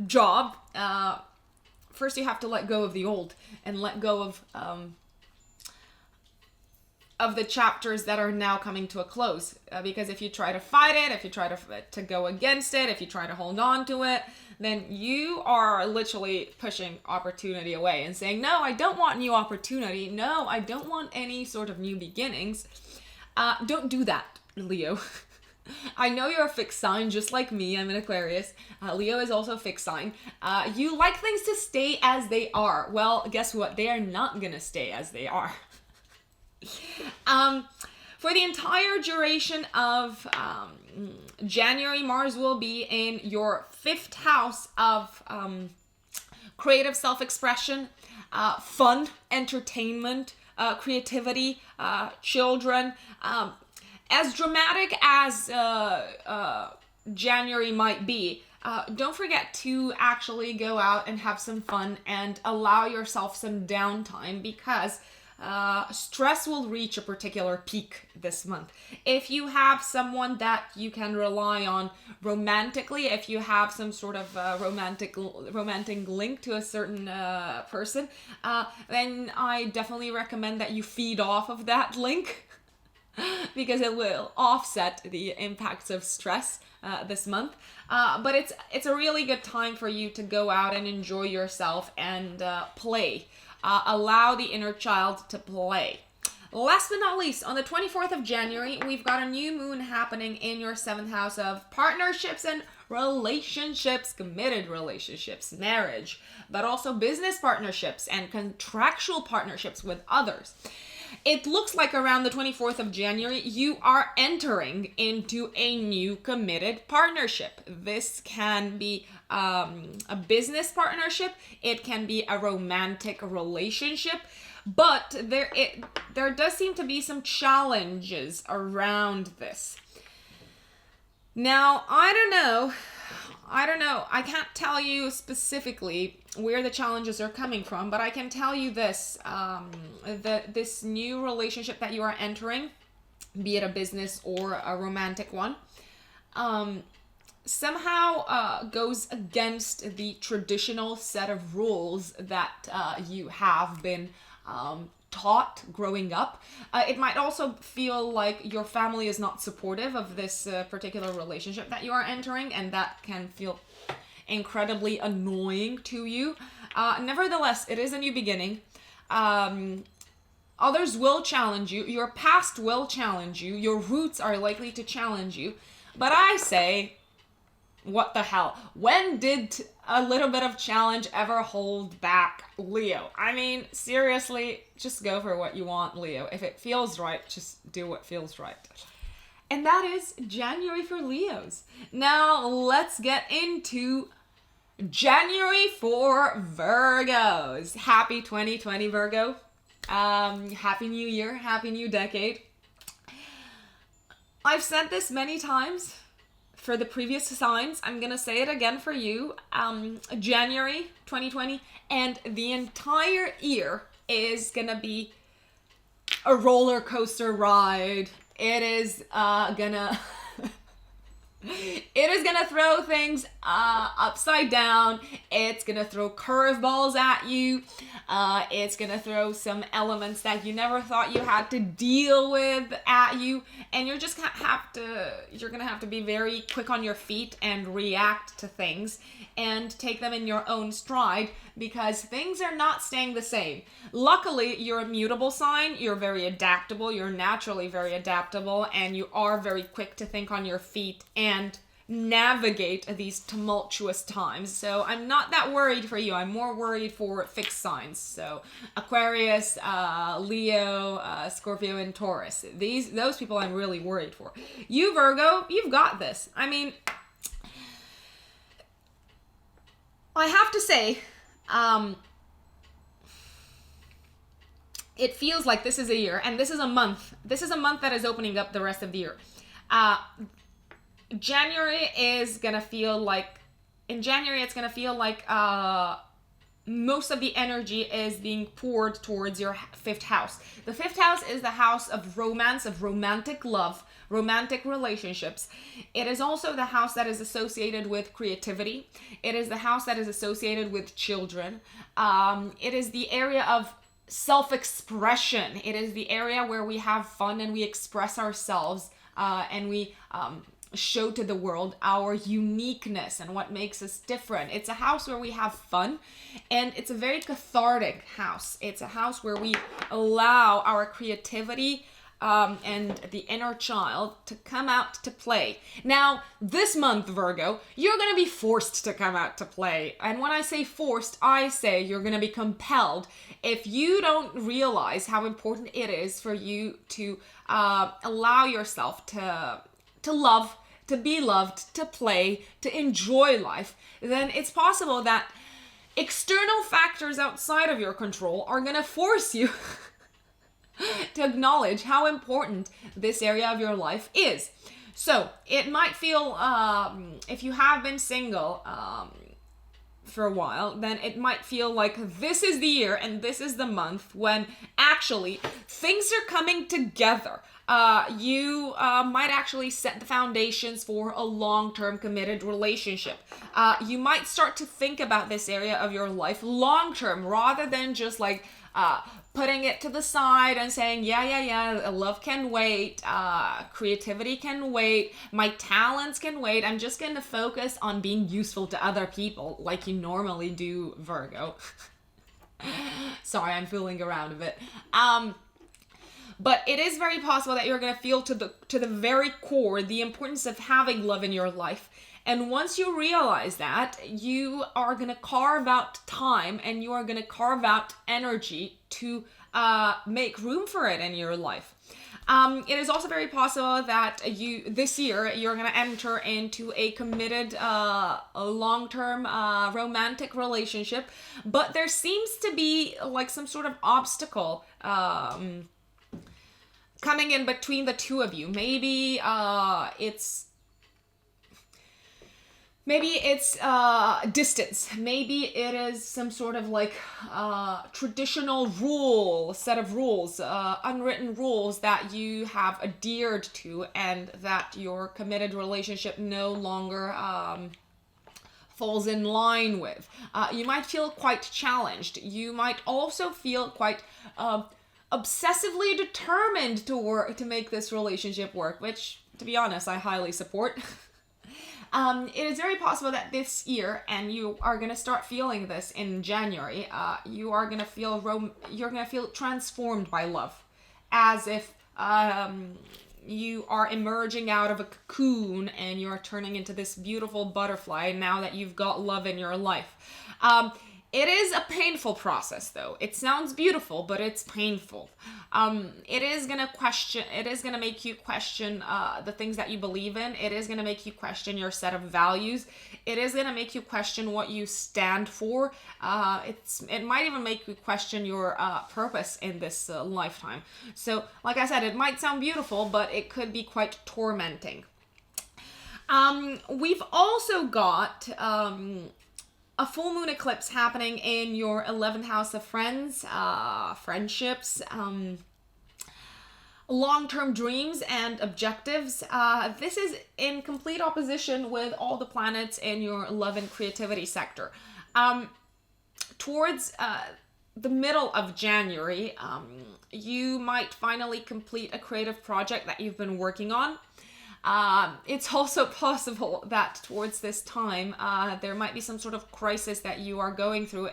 job, first you have to let go of the old and let go of the chapters that are now coming to a close. Because if you try to fight it, if you try to go against it, if you try to hold on to it, then you are literally pushing opportunity away and saying, no, I don't want new opportunity. No, I don't want any sort of new beginnings. Don't do that, Leo. I know you're a fixed sign, just like me. I'm an Aquarius. Leo is also a fixed sign. You like things to stay as they are. Well, guess what? They are not gonna stay as they are. For the entire duration of January, Mars will be in your 5th house of creative self-expression, fun, entertainment, creativity, children. As dramatic as January might be, don't forget to actually go out and have some fun and allow yourself some downtime, because stress will reach a particular peak this month. If you have someone that you can rely on romantically, if you have some sort of romantic link to a certain person, then I definitely recommend that you feed off of that link, because it will offset the impacts of stress this month. But it's a really good time for you to go out and enjoy yourself and play. Allow the inner child to play. Last but not least, on the 24th of January, we've got a new moon happening in your 7th house of partnerships and relationships, committed relationships, marriage, but also business partnerships and contractual partnerships with others. It looks like around the 24th of January, you are entering into a new committed partnership. This can be a business partnership. It can be a romantic relationship. But there does seem to be some challenges around this. Now, I don't know. I can't tell you specifically where the challenges are coming from, but I can tell you this. This new relationship that you are entering, be it a business or a romantic one, somehow goes against the traditional set of rules that you have been taught growing up. It might also feel like your family is not supportive of this particular relationship that you are entering, and that can feel incredibly annoying to you. Nevertheless, it is a new beginning. Others will challenge you. Your past will challenge you. Your roots are likely to challenge you. But I say, what the hell? When did a little bit of challenge ever hold back Leo? I mean, seriously, just go for what you want, Leo. If it feels right, just do what feels right. And that is January for Leos. Now, let's get into January for Virgos. Happy 2020, Virgo. Happy New Year. Happy New Decade. I've said this many times for the previous signs. I'm gonna say it again for you. January 2020 and the entire year is gonna be a roller coaster ride. It is gonna throw things upside down. It's gonna throw curveballs at you. It's gonna throw some elements that you never thought you had to deal with at you, and you're gonna have to be very quick on your feet and react to things and take them in your own stride, because things are not staying the same. Luckily, you're a mutable sign. You're very adaptable. You're naturally very adaptable, and you are very quick to think on your feet and navigate these tumultuous times. So I'm not that worried for you. I'm more worried for fixed signs. So Aquarius, Leo, Scorpio, and Taurus. Those people I'm really worried for. You, Virgo, you've got this. I mean, I have to say, it feels like this is a year, and this is a month. This is a month that is opening up the rest of the year. January is gonna feel like in January, it's going to feel like most of the energy is being poured towards your fifth house. The fifth house is the house of romance, of romantic love, romantic relationships. It is also the house that is associated with creativity. It is the house that is associated with children. It is the area of self-expression. It is the area where we have fun and we express ourselves, and we show to the world our uniqueness and what makes us different. It's a house where we have fun, and it's a very cathartic house. It's a house where we allow our creativity and the inner child to come out to play. Now, this month, Virgo, you're going to be forced to come out to play. And when I say forced, I say you're going to be compelled. If you don't realize how important it is for you to allow yourself to love, to be loved, to play, to enjoy life, then it's possible that external factors outside of your control are going to force you to acknowledge how important this area of your life is. So it might feel, if you have been single for a while, then it might feel like this is the year and this is the month when actually things are coming together. You might actually set the foundations for a long-term committed relationship. You might start to think about this area of your life long-term rather than just like putting it to the side and saying, yeah, love can wait, creativity can wait, my talents can wait. I'm just going to focus on being useful to other people like you normally do, Virgo. Sorry, I'm fooling around a bit. But it is very possible that you're going to feel to the very core the importance of having love in your life. And once you realize that, you are going to carve out time and you are going to carve out energy to make room for it in your life. It is also very possible that this year you're going to enter into a committed, a long-term romantic relationship, but there seems to be like some sort of obstacle coming in between the two of you. Maybe it's distance. Maybe it is some sort of like traditional set of rules, unwritten rules that you have adhered to and that your committed relationship no longer falls in line with. You might feel quite challenged. You might also feel quite obsessively determined to make this relationship work, which, to be honest, I highly support. It is very possible that this year, and you are going to start feeling this in January, you're going to feel transformed by love, as if you are emerging out of a cocoon and you are turning into this beautiful butterfly now that you've got love in your life. It is a painful process, though. It sounds beautiful, but it's painful. It is gonna make you question the things that you believe in. It is gonna make you question your set of values. It is gonna make you question what you stand for. It might even make you question your purpose in this lifetime. So, like I said, it might sound beautiful, but it could be quite tormenting. We've also got a full moon eclipse happening in your 11th house of friends, friendships, long-term dreams and objectives. This is in complete opposition with all the planets in your love and creativity sector. Towards the middle of January, you might finally complete a creative project that you've been working on. It's also possible that towards this time, there might be some sort of crisis that you are going through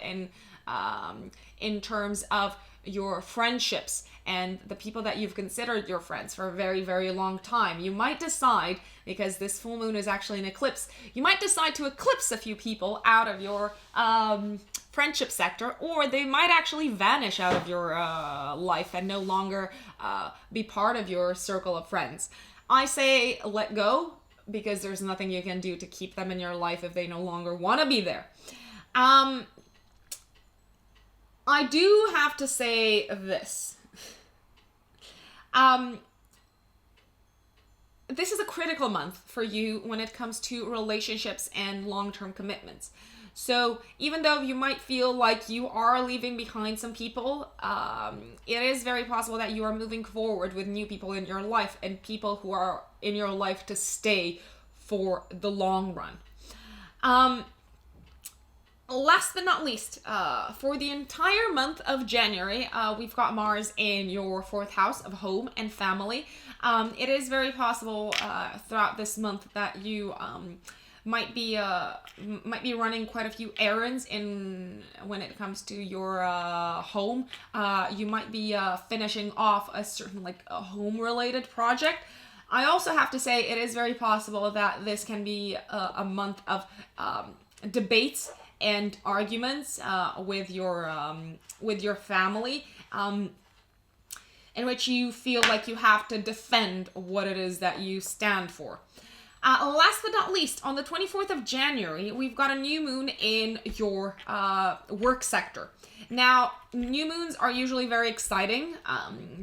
in terms of your friendships and the people that you've considered your friends for a very, very long time. You might decide, because this full moon is actually an eclipse, you might decide to eclipse a few people out of your friendship sector, or they might actually vanish out of your life and no longer be part of your circle of friends. I say let go, because there's nothing you can do to keep them in your life if they no longer want to be there. I do have to say this. this is a critical month for you when it comes to relationships and long-term commitments. So even though you might feel like you are leaving behind some people, it is very possible that you are moving forward with new people in your life, and people who are in your life to stay for the long run. Last but not least, for the entire month of January, we've got Mars in your 4th house of home and family. It is very possible throughout this month that you might be running quite a few errands when it comes to your home. You might be finishing off a certain a home related project. I also have to say it is very possible that this can be a month of debates and arguments with your family, in which you feel like you have to defend what it is that you stand for. Last but not least, on the 24th of January, we've got a new moon in your work sector. Now, new moons are usually very exciting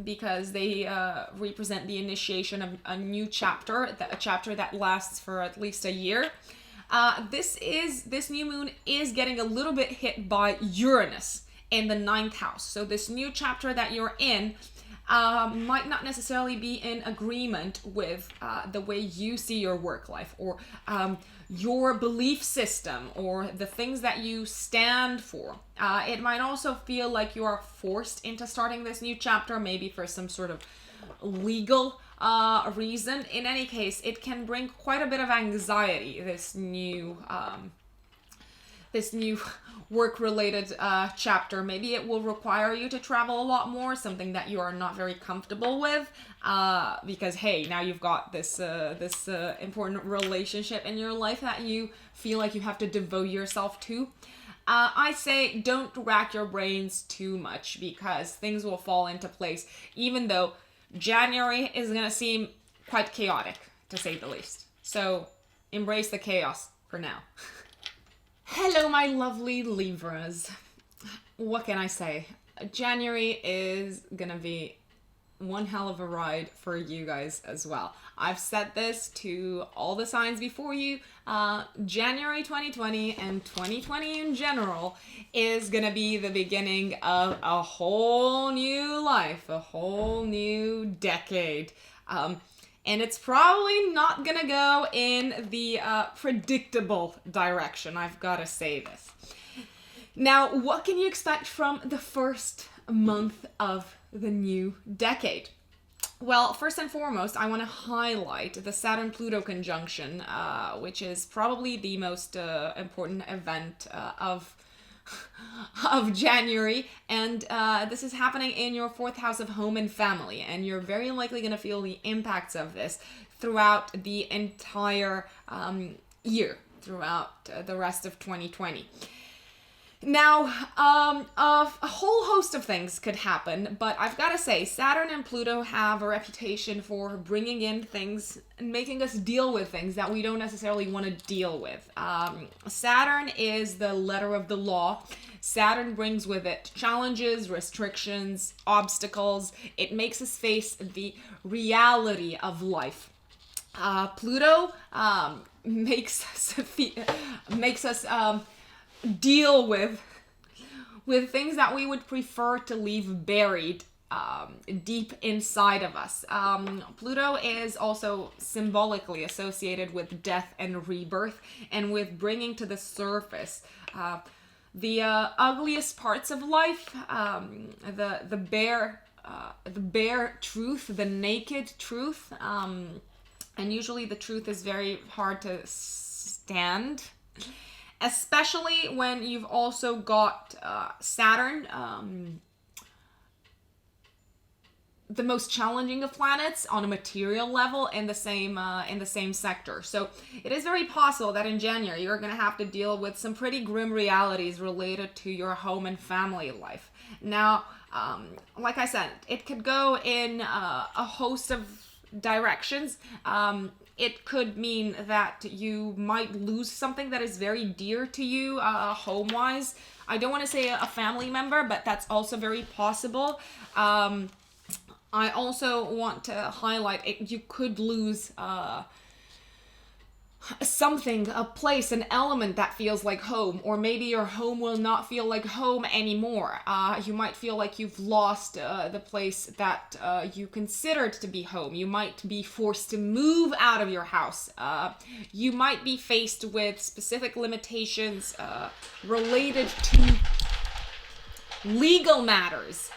because they represent the initiation of a new chapter, a chapter that lasts for at least a year. This new moon is getting a little bit hit by Uranus in the 9th house. So this new chapter that you're in might not necessarily be in agreement with the way you see your work life, or your belief system, or the things that you stand for. It might also feel like you are forced into starting this new chapter, maybe for some sort of legal reason. In any case, it can bring quite a bit of anxiety, this new work-related chapter. Maybe it will require you to travel a lot more, something that you are not very comfortable with, because hey, now you've got this important relationship in your life that you feel like you have to devote yourself to. I say don't rack your brains too much, because things will fall into place, even though January is going to seem quite chaotic, to say the least. So embrace the chaos for now. Hello, my lovely Libras. What can I say? January is gonna be one hell of a ride for you guys as well. I've said this to all the signs before you. January 2020 and 2020 in general is gonna be the beginning of a whole new life, a whole new decade. And it's probably not gonna go in the predictable direction, I've gotta say this. Now, what can you expect from the first month of the new decade? Well, first and foremost, I want to highlight the Saturn-Pluto conjunction, which is probably the most important event of January, and this is happening in your 4th house of home and family, and you're very likely going to feel the impacts of this throughout the entire year, throughout the rest of 2020. Now, a whole host of things could happen, but I've got to say, Saturn and Pluto have a reputation for bringing in things and making us deal with things that we don't necessarily want to deal with. Saturn is the letter of the law. Saturn brings with it challenges, restrictions, obstacles. It makes us face the reality of life. Pluto makes us deal with things that we would prefer to leave buried deep inside of us. Pluto is also symbolically associated with death and rebirth, and with bringing to the surface the ugliest parts of life, the bare truth, the naked truth, and usually the truth is very hard to stand. Especially when you've also got Saturn, the most challenging of planets on a material level in the same sector. So it is very possible that in January you're going to have to deal with some pretty grim realities related to your home and family life. Now, like I said, it could go in a host of directions. It could mean that you might lose something that is very dear to you, home-wise. I don't want to say a family member, but that's also very possible. I also want to highlight you could lose something, a place, an element that feels like home, or maybe your home will not feel like home anymore. You might feel like you've lost the place that you considered to be home. You might be forced to move out of your house. You might be faced with specific limitations related to legal matters.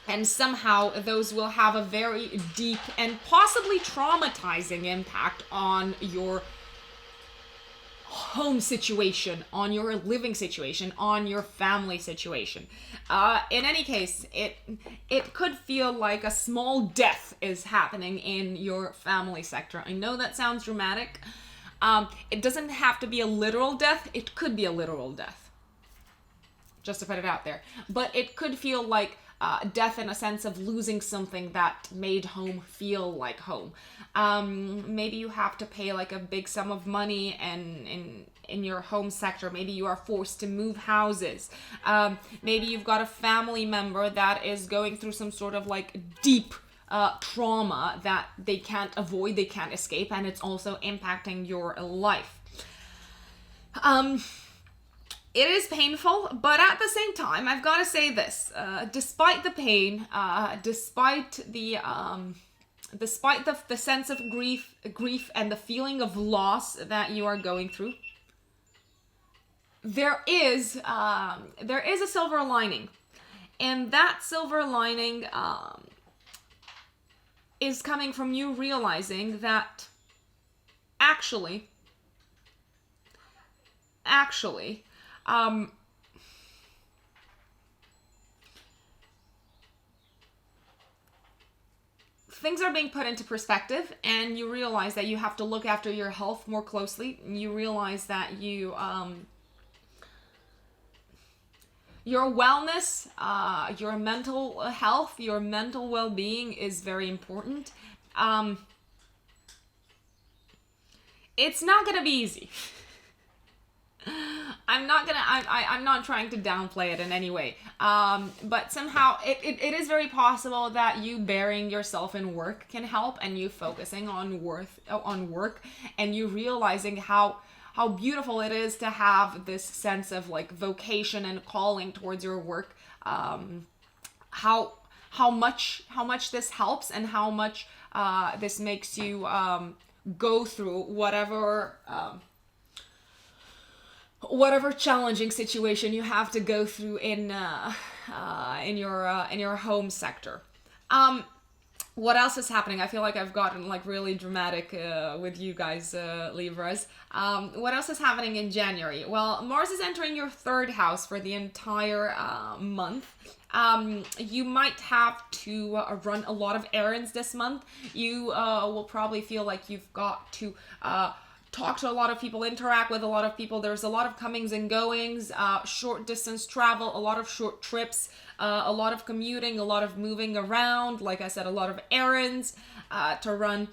And somehow those will have a very deep and possibly traumatizing impact on your home situation, on your living situation, on your family situation. In any case, it could feel like a small death is happening in your family sector. I know that sounds dramatic. It doesn't have to be a literal death. It could be a literal death. Just to put it out there. But it could feel like death in a sense of losing something that made home feel like home. Maybe you have to pay like a big sum of money and in your home sector. Maybe you are forced to move houses. Maybe you've got a family member that is going through some sort of like deep trauma that they can't avoid, they can't escape, and it's also impacting your life. It is painful, but at the same time, I've got to say this: despite the pain, despite the sense of grief, and the feeling of loss that you are going through, there is a silver lining, and that silver lining is coming from you realizing that actually. Things are being put into perspective, and you realize that you have to look after your health more closely. You realize that your wellness, your mental health, your mental well-being is very important. It's not gonna be easy. I'm not trying to downplay it in any way. But somehow it is very possible that you burying yourself in work can help, and you focusing on work, and you realizing how beautiful it is to have this sense of like vocation and calling towards your work. How much this helps, and how much this makes you go through whatever challenging situation you have to go through in your home sector. What else is happening? I feel like I've gotten like really dramatic with you guys, Libras. What else is happening in January? Well, Mars is entering your third house for the entire month. You might have to run a lot of errands this month. You will probably feel like you've got to talk to a lot of people, interact with a lot of people. There's a lot of comings and goings, short distance travel, a lot of short trips, a lot of commuting, a lot of moving around. Like I said, a lot of errands to run.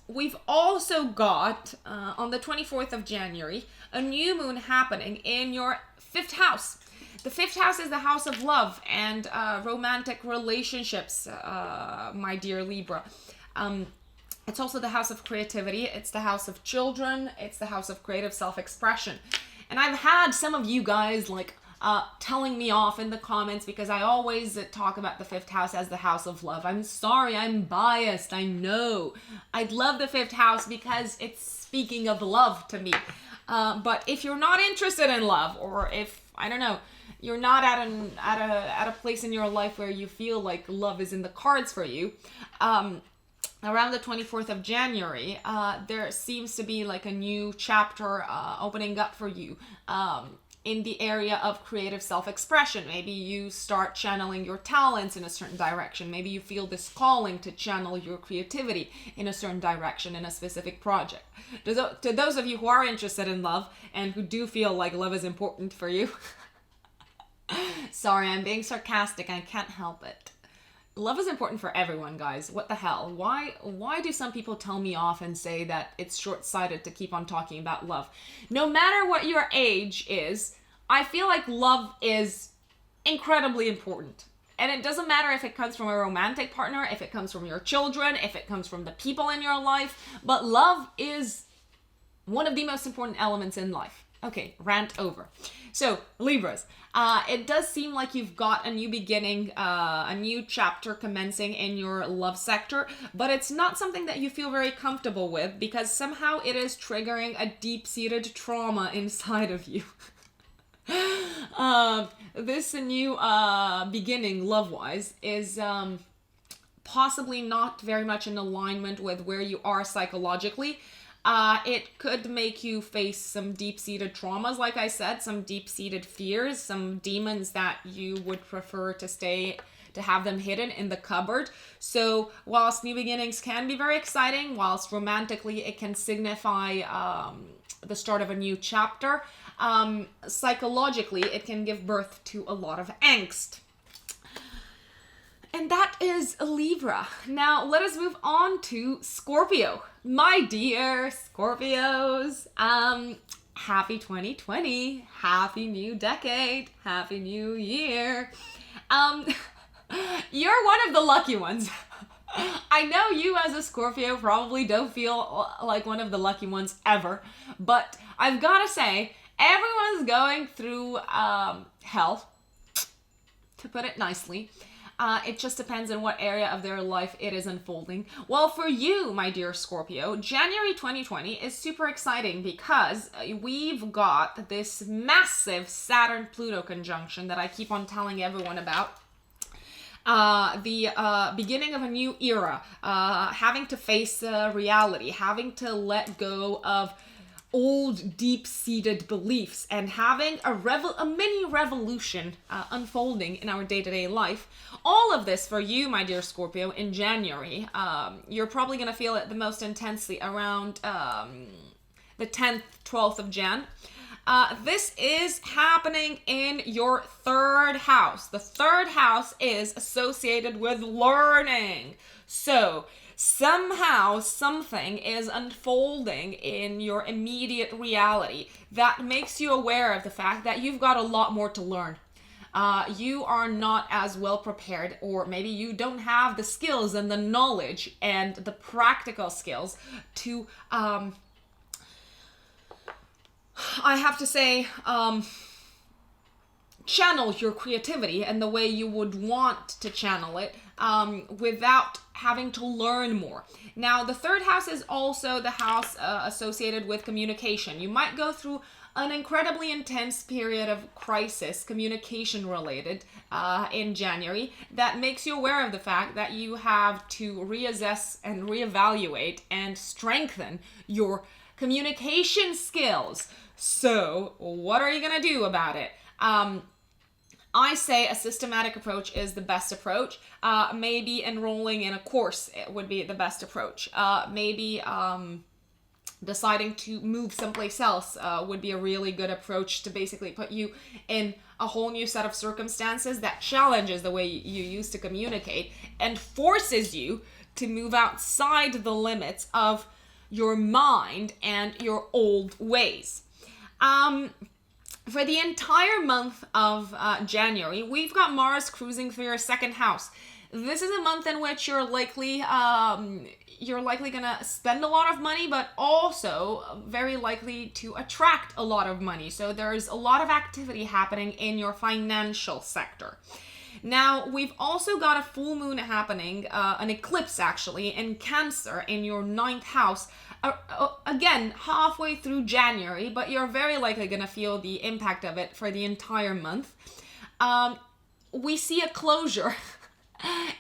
We've also got, on the 24th of January, a new moon happening in your fifth house. The fifth house is the house of love and romantic relationships, my dear Libra. It's also the house of creativity. It's the house of children. It's the house of creative self-expression. And I've had some of you guys like telling me off in the comments because I always talk about the fifth house as the house of love. I'm sorry, I'm biased, I know. I love the fifth house because it's speaking of love to me. But if you're not interested in love, or if, I don't know, you're not at a place in your life where you feel like love is in the cards for you, around the 24th of January, there seems to be like a new chapter opening up for you in the area of creative self-expression. Maybe you start channeling your talents in a certain direction. Maybe you feel this calling to channel your creativity in a certain direction in a specific project. To those of you who are interested in love and who do feel like love is important for you, sorry, I'm being sarcastic. I can't help it. Love is important for everyone, guys. What the hell? Why do some people tell me off and say that it's short-sighted to keep on talking about love? No matter what your age is, I feel like love is incredibly important. And it doesn't matter if it comes from a romantic partner, if it comes from your children, if it comes from the people in your life, but love is one of the most important elements in life. Okay, rant over. So, Libras, it does seem like you've got a new beginning, a new chapter commencing in your love sector, but it's not something that you feel very comfortable with because somehow it is triggering a deep-seated trauma inside of you. This new beginning, love-wise, is possibly not very much in alignment with where you are psychologically. It could make you face some deep-seated traumas, like I said, some deep-seated fears, some demons that you would prefer to have them hidden in the cupboard. So whilst new beginnings can be very exciting, whilst romantically it can signify the start of a new chapter, psychologically it can give birth to a lot of angst. And that is Libra. Now, let us move on to Scorpio. My dear Scorpios, happy 2020, happy new decade, happy new year. You're one of the lucky ones. I know you as a Scorpio probably don't feel like one of the lucky ones ever, but I've got to say, everyone's going through hell, to put it nicely. It just depends on what area of their life it is unfolding. Well, for you, my dear Scorpio, January 2020 is super exciting because we've got this massive Saturn-Pluto conjunction that I keep on telling everyone about. The beginning of a new era, having to face reality, having to let go of old deep-seated beliefs and having a mini revolution unfolding in our day-to-day life. All of this for you, my dear Scorpio, in January. You're probably going to feel it the most intensely around the 10th, 12th of Jan. This is happening in your third house. The third house is associated with learning. So, somehow something is unfolding in your immediate reality that makes you aware of the fact that you've got a lot more to learn. You are not as well prepared, or maybe you don't have the skills and the knowledge and the practical skills to, I have to say, channel your creativity and the way you would want to channel it without having to learn more. Now, the third house is also the house associated with communication. You might go through an incredibly intense period of crisis, communication related, in January that makes you aware of the fact that you have to reassess and reevaluate and strengthen your communication skills. So, what are you going to do about it? I say a systematic approach is the best approach. Maybe enrolling in a course would be the best approach. Maybe deciding to move someplace else would be a really good approach to basically put you in a whole new set of circumstances that challenges the way you used to communicate and forces you to move outside the limits of your mind and your old ways. For the entire month of January, we've got Mars cruising through your second house. This is a month in which you're likely gonna spend a lot of money, but also very likely to attract a lot of money. So there's a lot of activity happening in your financial sector. Now, we've also got a full moon happening, an eclipse actually, in Cancer in your 9th house. Again, halfway through January, but you're very likely going to feel the impact of it for the entire month. We see a closure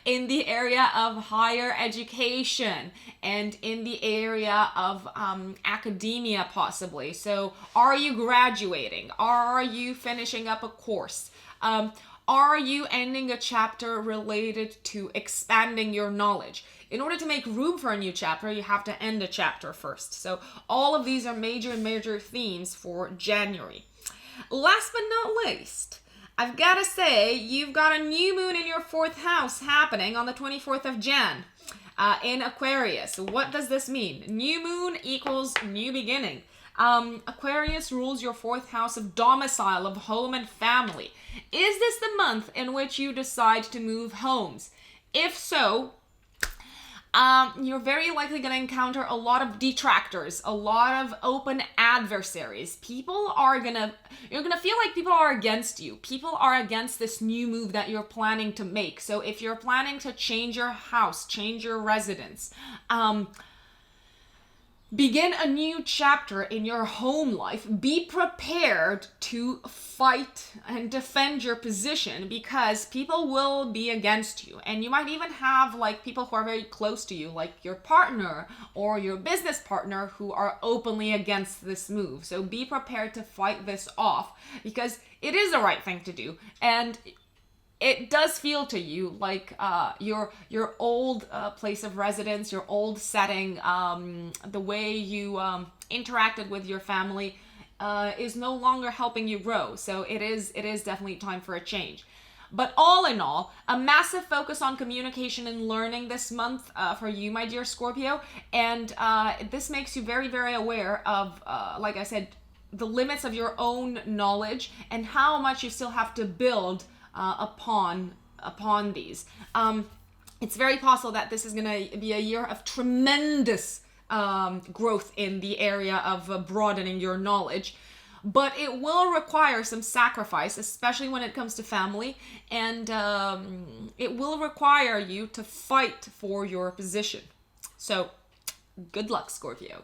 in the area of higher education and in the area of academia possibly. So are you graduating? Are you finishing up a course? Are you ending a chapter related to expanding your knowledge? In order to make room for a new chapter, you have to end a chapter first. So all of these are major themes for January. Last but not least, I've got to say, you've got a new moon in your 4th house happening on the 24th of Jan in Aquarius. What does this mean? New moon equals new beginning. Aquarius rules your fourth house of domicile, of home and family. Is this the month in which you decide to move homes? If so, you're very likely going to encounter a lot of detractors, a lot of open adversaries. You're going to feel like people are against you. People are against this new move that you're planning to make. So if you're planning to change your house, change your residence, begin a new chapter in your home life, be prepared to fight and defend your position, because people will be against you. And you might even have like people who are very close to you, like your partner or your business partner, who are openly against this move. So be prepared to fight this off, because it is the right thing to do. And it does feel to you like your old place of residence, your old setting, the way you interacted with your family is no longer helping you grow. So it is definitely time for a change. But all in all, a massive focus on communication and learning this month for you, my dear Scorpio. And this makes you very, very aware of, like I said, the limits of your own knowledge and how much you still have to build upon these. It's very possible that this is going to be a year of tremendous growth in the area of broadening your knowledge, but it will require some sacrifice, especially when it comes to family, and it will require you to fight for your position. So good luck, Scorpio.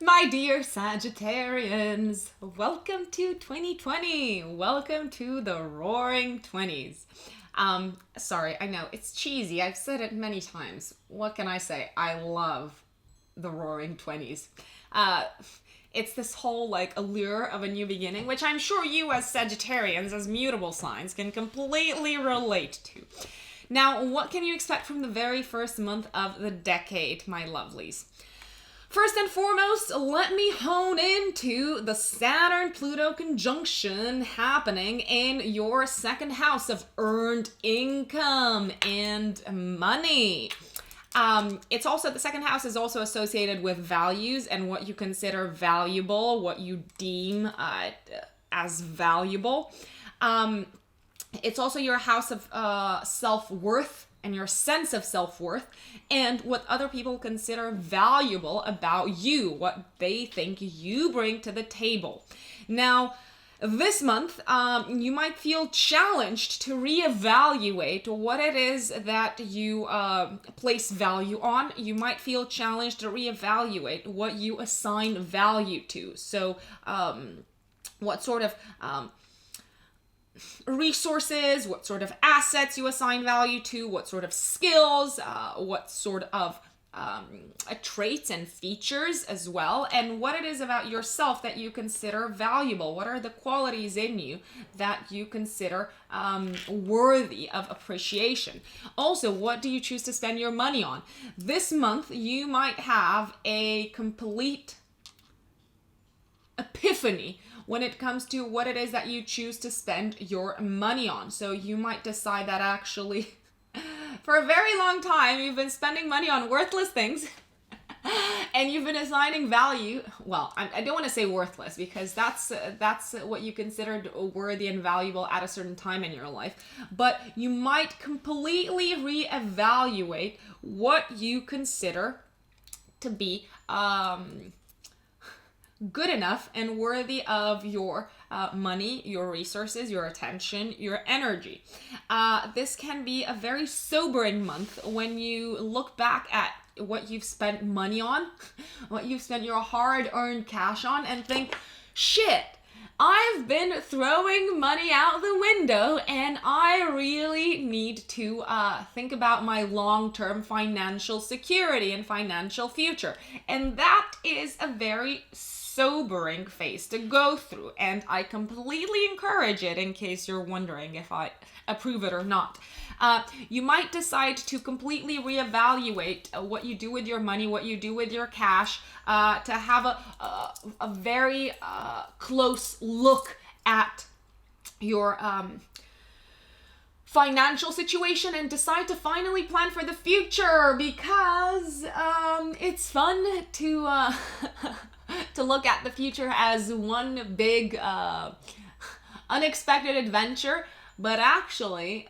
My dear Sagittarians, welcome to 2020. Welcome to the Roaring 20s. Sorry, I know, it's cheesy. I've said it many times. What can I say? I love the Roaring 20s. It's this whole like allure of a new beginning, which I'm sure you as Sagittarians, as mutable signs, can completely relate to. Now, what can you expect from the very first month of the decade, my lovelies? First and foremost, let me hone into the Saturn-Pluto conjunction happening in your second house of earned income and money. It's also, the second house is also associated with values and what you consider valuable, what you deem as valuable. It's also your house of self-worth and your sense of self-worth, and what other people consider valuable about you, what they think you bring to the table. Now, this month, you might feel challenged to reevaluate what it is that you place value on. You might feel challenged to reevaluate what you assign value to. So, what sort of resources, what sort of assets you assign value to, what sort of skills, what sort of traits and features as well, and what it is about yourself that you consider valuable. What are the qualities in you that you consider worthy of appreciation? Also, what do you choose to spend your money on? This month, you might have a complete epiphany when it comes to what it is that you choose to spend your money on. So you might decide that actually for a very long time you've been spending money on worthless things and you've been assigning value. Well, I don't want to say worthless, because that's what you considered worthy and valuable at a certain time in your life. But you might completely reevaluate what you consider to be good enough and worthy of your money, your resources, your attention, your energy. This can be a very sobering month when you look back at what you've spent money on, what you've spent your hard-earned cash on, and think, shit, I've been throwing money out the window and I really need to think about my long-term financial security and financial future. And that is a very sobering phase to go through, and I completely encourage it in case you're wondering if I approve it or not. You might decide to completely reevaluate what you do with your money, what you do with your cash, to have a very close look at your financial situation and decide to finally plan for the future, because it's fun to to look at the future as one big unexpected adventure, but actually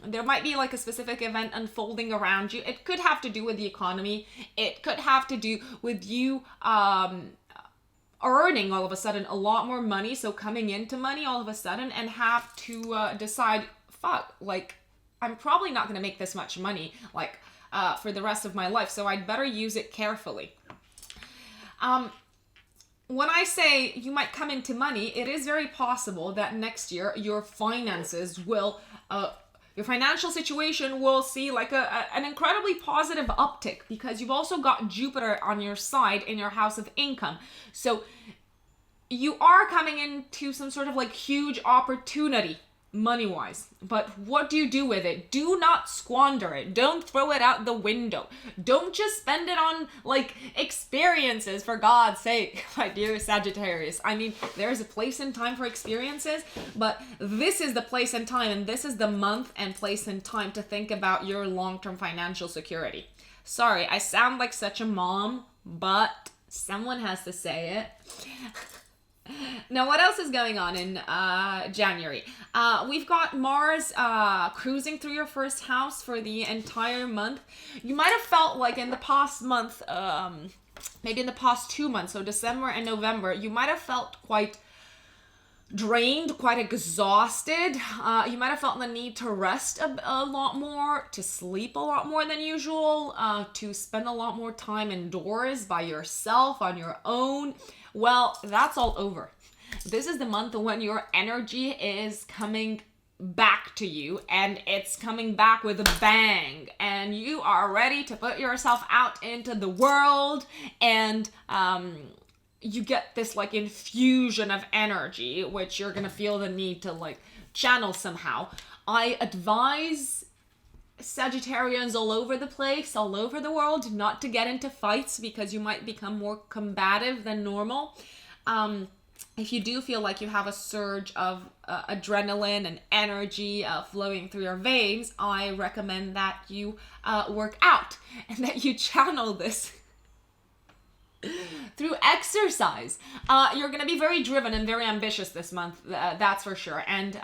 there might be like a specific event unfolding around you. It could have to do with the economy. It could have to do with you earning all of a sudden a lot more money, so coming into money all of a sudden, and have to decide, fuck, like I'm probably not going to make this much money like for the rest of my life, so I'd better use it carefully. When I say you might come into money, it is very possible that next year your finances will your financial situation will see like an incredibly positive uptick, because you've also got Jupiter on your side in your house of income. So you are coming into some sort of like huge opportunity money-wise. But what do you do with it? Do not squander it. Don't throw it out the window. Don't just spend it on like experiences, for God's sake, my dear Sagittarius. I mean, there's a place and time for experiences, but this is the place and time, and this is the month and place and time to think about your long-term financial security. Sorry, I sound like such a mom, but someone has to say it. Now, what else is going on in January? We've got Mars cruising through your first house for the entire month. You might have felt like in the past month, maybe in the past 2 months, so December and November, you might have felt quite drained, quite exhausted. You might have felt the need to rest a lot more, to sleep a lot more than usual, to spend a lot more time indoors by yourself on your own. Well, that's all over. This is the month when your energy is coming back to you, and it's coming back with a bang, and you are ready to put yourself out into the world, and you get this like infusion of energy, which you're gonna feel the need to like channel somehow. I advise Sagittarians all over the place, all over the world, not to get into fights, because you might become more combative than normal. If you do feel like you have a surge of adrenaline and energy flowing through your veins, I recommend that you work out and that you channel this through exercise. You're going to be very driven and very ambitious this month, that's for sure. And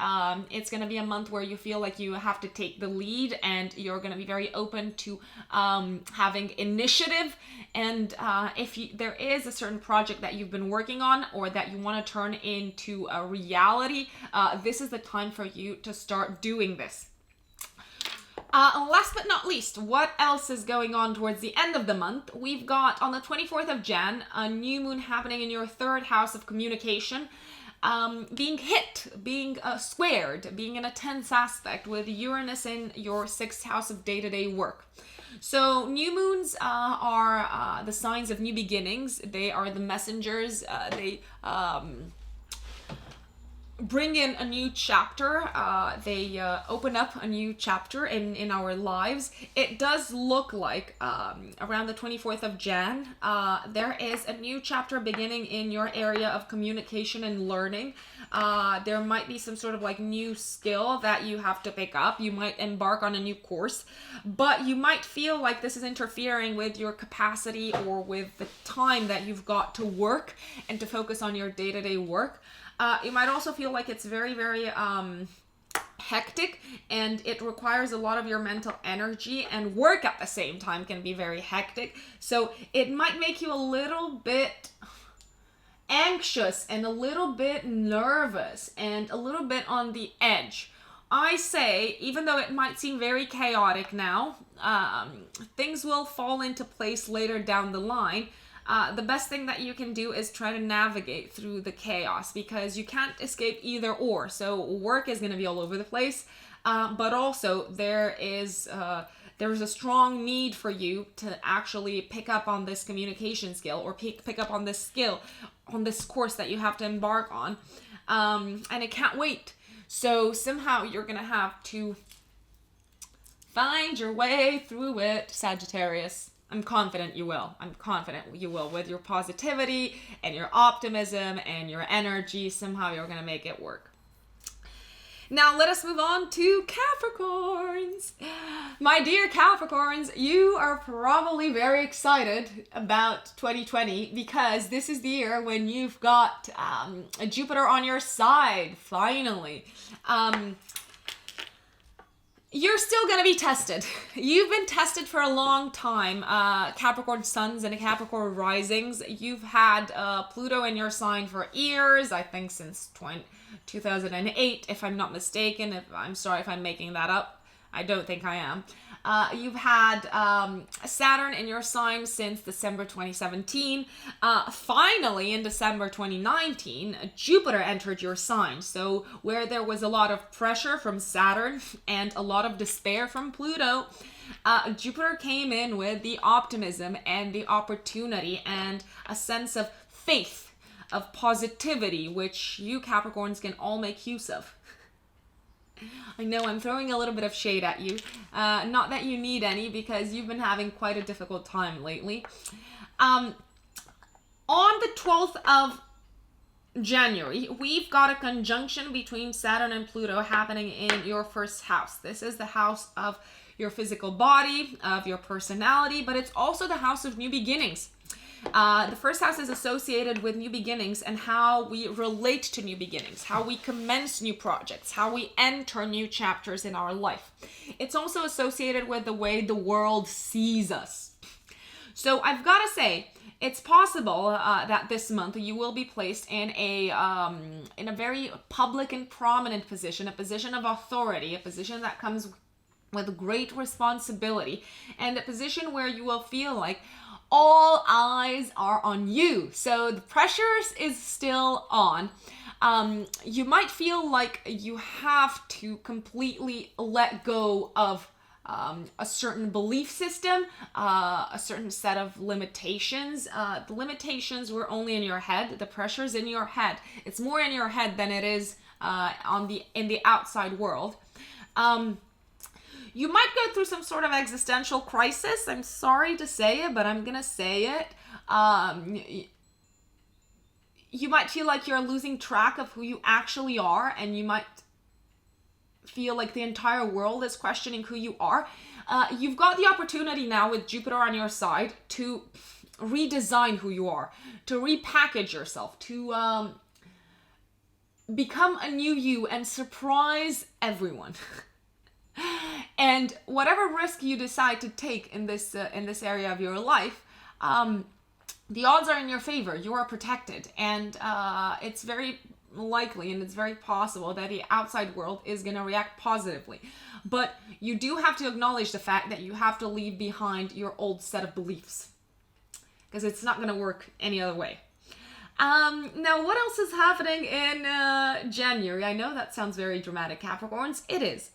it's going to be a month where you feel like you have to take the lead, and you're going to be very open to having initiative. And if there is a certain project that you've been working on, or that you want to turn into a reality, this is the time for you to start doing this. Last but not least, what else is going on towards the end of the month? We've got, on the 24th of Jan, a new moon happening in your third house of communication, being hit, being squared, being in a tense aspect with Uranus in your sixth house of day-to-day work. So new moons are the signs of new beginnings. They are the messengers. They bring in a new chapter. They open up a new chapter in our lives. It does look like around the 24th of Jan, there is a new chapter beginning in your area of communication and learning. There might be some sort of like new skill that you have to pick up. You might embark on a new course, but you might feel like this is interfering with your capacity or with the time that you've got to work and to focus on your day-to-day work. You might also feel like it's very, very hectic, and it requires a lot of your mental energy, and work at the same time can be very hectic. So it might make you a little bit anxious and a little bit nervous and a little bit on the edge. I say, even though it might seem very chaotic now, things will fall into place later down the line. The best thing that you can do is try to navigate through the chaos, because you can't escape either or. So work is going to be all over the place, but also there's a strong need for you to actually pick up on this communication skill, or pick up on this skill, on this course that you have to embark on, and it can't wait. So somehow you're going to have to find your way through it, Sagittarius. I'm confident you will. I'm confident you will. With your positivity and your optimism and your energy, somehow you're going to make it work. Now let us move on to Capricorns. My dear Capricorns, you are probably very excited about 2020 because this is the year when you've got Jupiter on your side, finally. You're still going to be tested. You've been tested for a long time, Capricorn suns and Capricorn risings. You've had Pluto in your sign for years, I think since 2008, if I'm not mistaken. I'm sorry if I'm making that up. I don't think I am. You've had Saturn in your sign since December 2017. Finally, in December 2019, Jupiter entered your sign. So where there was a lot of pressure from Saturn and a lot of despair from Pluto, Jupiter came in with the optimism and the opportunity and a sense of faith, of positivity, which you Capricorns can all make use of. I know I'm throwing a little bit of shade at you. Not that you need any, because you've been having quite a difficult time lately. On the 12th of January, we've got a conjunction between Saturn and Pluto happening in your first house. This is the house of your physical body, of your personality, but it's also the house of new beginnings. The first house is associated with new beginnings and how we relate to new beginnings, how we commence new projects, how we enter new chapters in our life. It's also associated with the way the world sees us. So I've got to say, it's possible that this month you will be placed in a very public and prominent position, a position of authority, a position that comes with great responsibility, and a position where you will feel like all eyes are on you. So the pressures is still on. You might feel like you have to completely let go of a certain belief system, a certain set of limitations. The limitations were only in your head. The pressure's in your head. It's more in your head than it is in the outside world. You might go through some sort of existential crisis. I'm sorry to say it, but I'm going to say it. You might feel like you're losing track of who you actually are, and you might feel like the entire world is questioning who you are. You've got the opportunity now with Jupiter on your side to redesign who you are, to repackage yourself, to become a new you and surprise everyone. And whatever risk you decide to take in this area of your life, the odds are in your favor. You are protected, and it's very likely and it's very possible that the outside world is going to react positively. But you do have to acknowledge the fact that you have to leave behind your old set of beliefs, because it's not going to work any other way. Now, what else is happening in January? I know that sounds very dramatic, Capricorns. It is.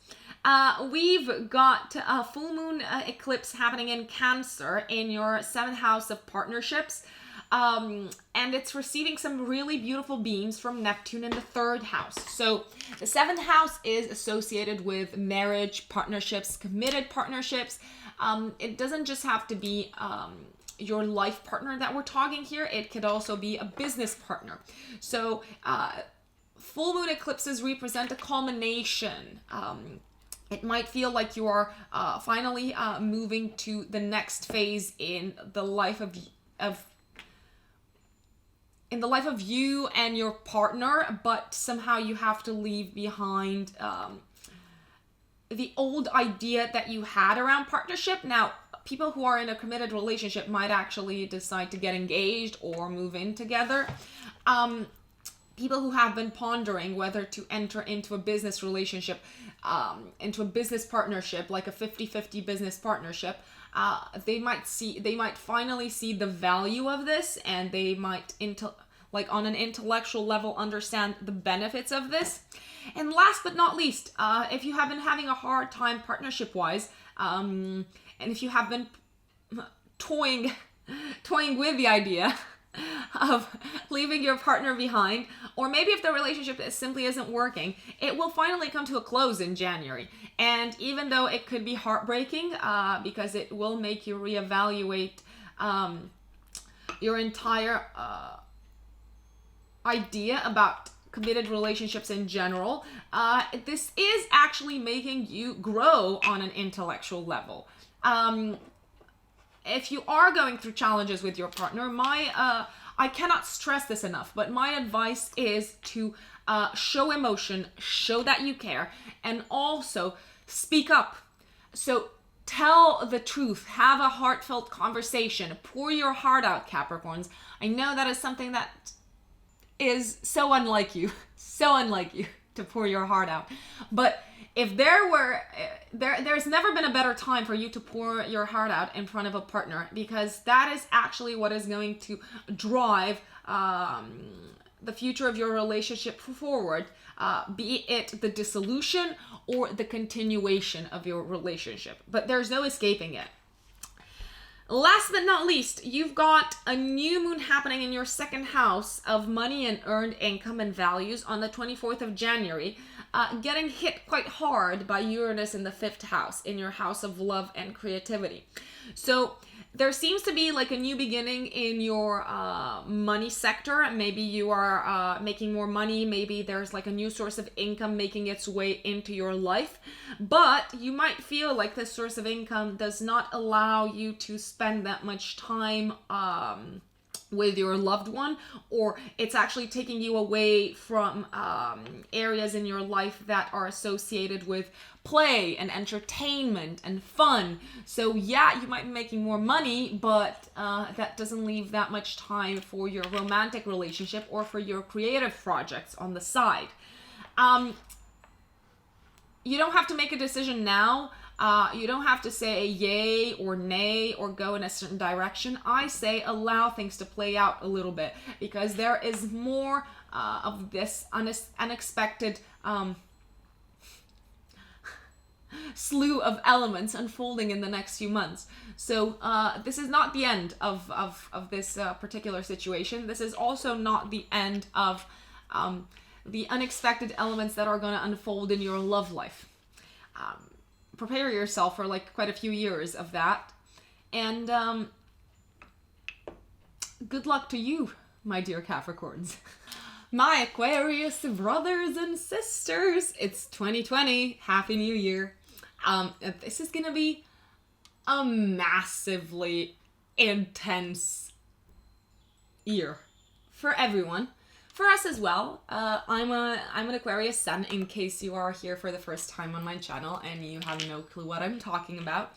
We've got a full moon eclipse happening in Cancer in your 7th house of partnerships. And it's receiving some really beautiful beams from Neptune in the 3rd house. So the 7th house is associated with marriage, partnerships, committed partnerships. It doesn't just have to be your life partner that we're talking here. It could also be a business partner. So full moon eclipses represent a culmination. It might feel like you are finally moving to the next phase in the life of you and your partner, but somehow you have to leave behind the old idea that you had around partnership. Now, people who are in a committed relationship might actually decide to get engaged or move in together. People who have been pondering whether to enter into a business relationship, into a business partnership, like a 50-50 business partnership, they might finally see the value of this, and they might on an intellectual level understand the benefits of this. And last but not least, if you have been having a hard time partnership wise, and if you have been toying with the idea of leaving your partner behind, or maybe if the relationship simply isn't working, it will finally come to a close in January. And even though it could be heartbreaking, because it will make you reevaluate your entire idea about committed relationships in general, this is actually making you grow on an intellectual level. If you are going through challenges with your partner, I cannot stress this enough, but my advice is to show emotion, show that you care, and also speak up. So tell the truth, have a heartfelt conversation, pour your heart out, Capricorns. I know that is something that is so unlike you to pour your heart out. But if there's never been a better time for you to pour your heart out in front of a partner, because that is actually what is going to drive the future of your relationship forward, be it the dissolution or the continuation of your relationship. But there's no escaping it. Last but not least, you've got a new moon happening in your second house of money and earned income and values on the 24th of January, getting hit quite hard by Uranus in the 5th house, in your house of love and creativity. So there seems to be like a new beginning in your money sector. Maybe you are making more money. Maybe there's like a new source of income making its way into your life. But you might feel like this source of income does not allow you to spend that much time with your loved one, or it's actually taking you away from areas in your life that are associated with play and entertainment and fun. So yeah, you might be making more money, but that doesn't leave that much time for your romantic relationship or for your creative projects on the side. You don't have to make a decision now. You don't have to say yay or nay or go in a certain direction. I say allow things to play out a little bit, because there is more of this unexpected slew of elements unfolding in the next few months. So this is not the end of this particular situation. This is also not the end of the unexpected elements that are going to unfold in your love life. Prepare yourself for like quite a few years of that. And good luck to you, my dear Capricorns. My Aquarius brothers and sisters, it's 2020. Happy New Year. This is gonna be a massively intense year for everyone. For us as well. I'm an Aquarius sun, in case you are here for the first time on my channel and you have no clue what I'm talking about.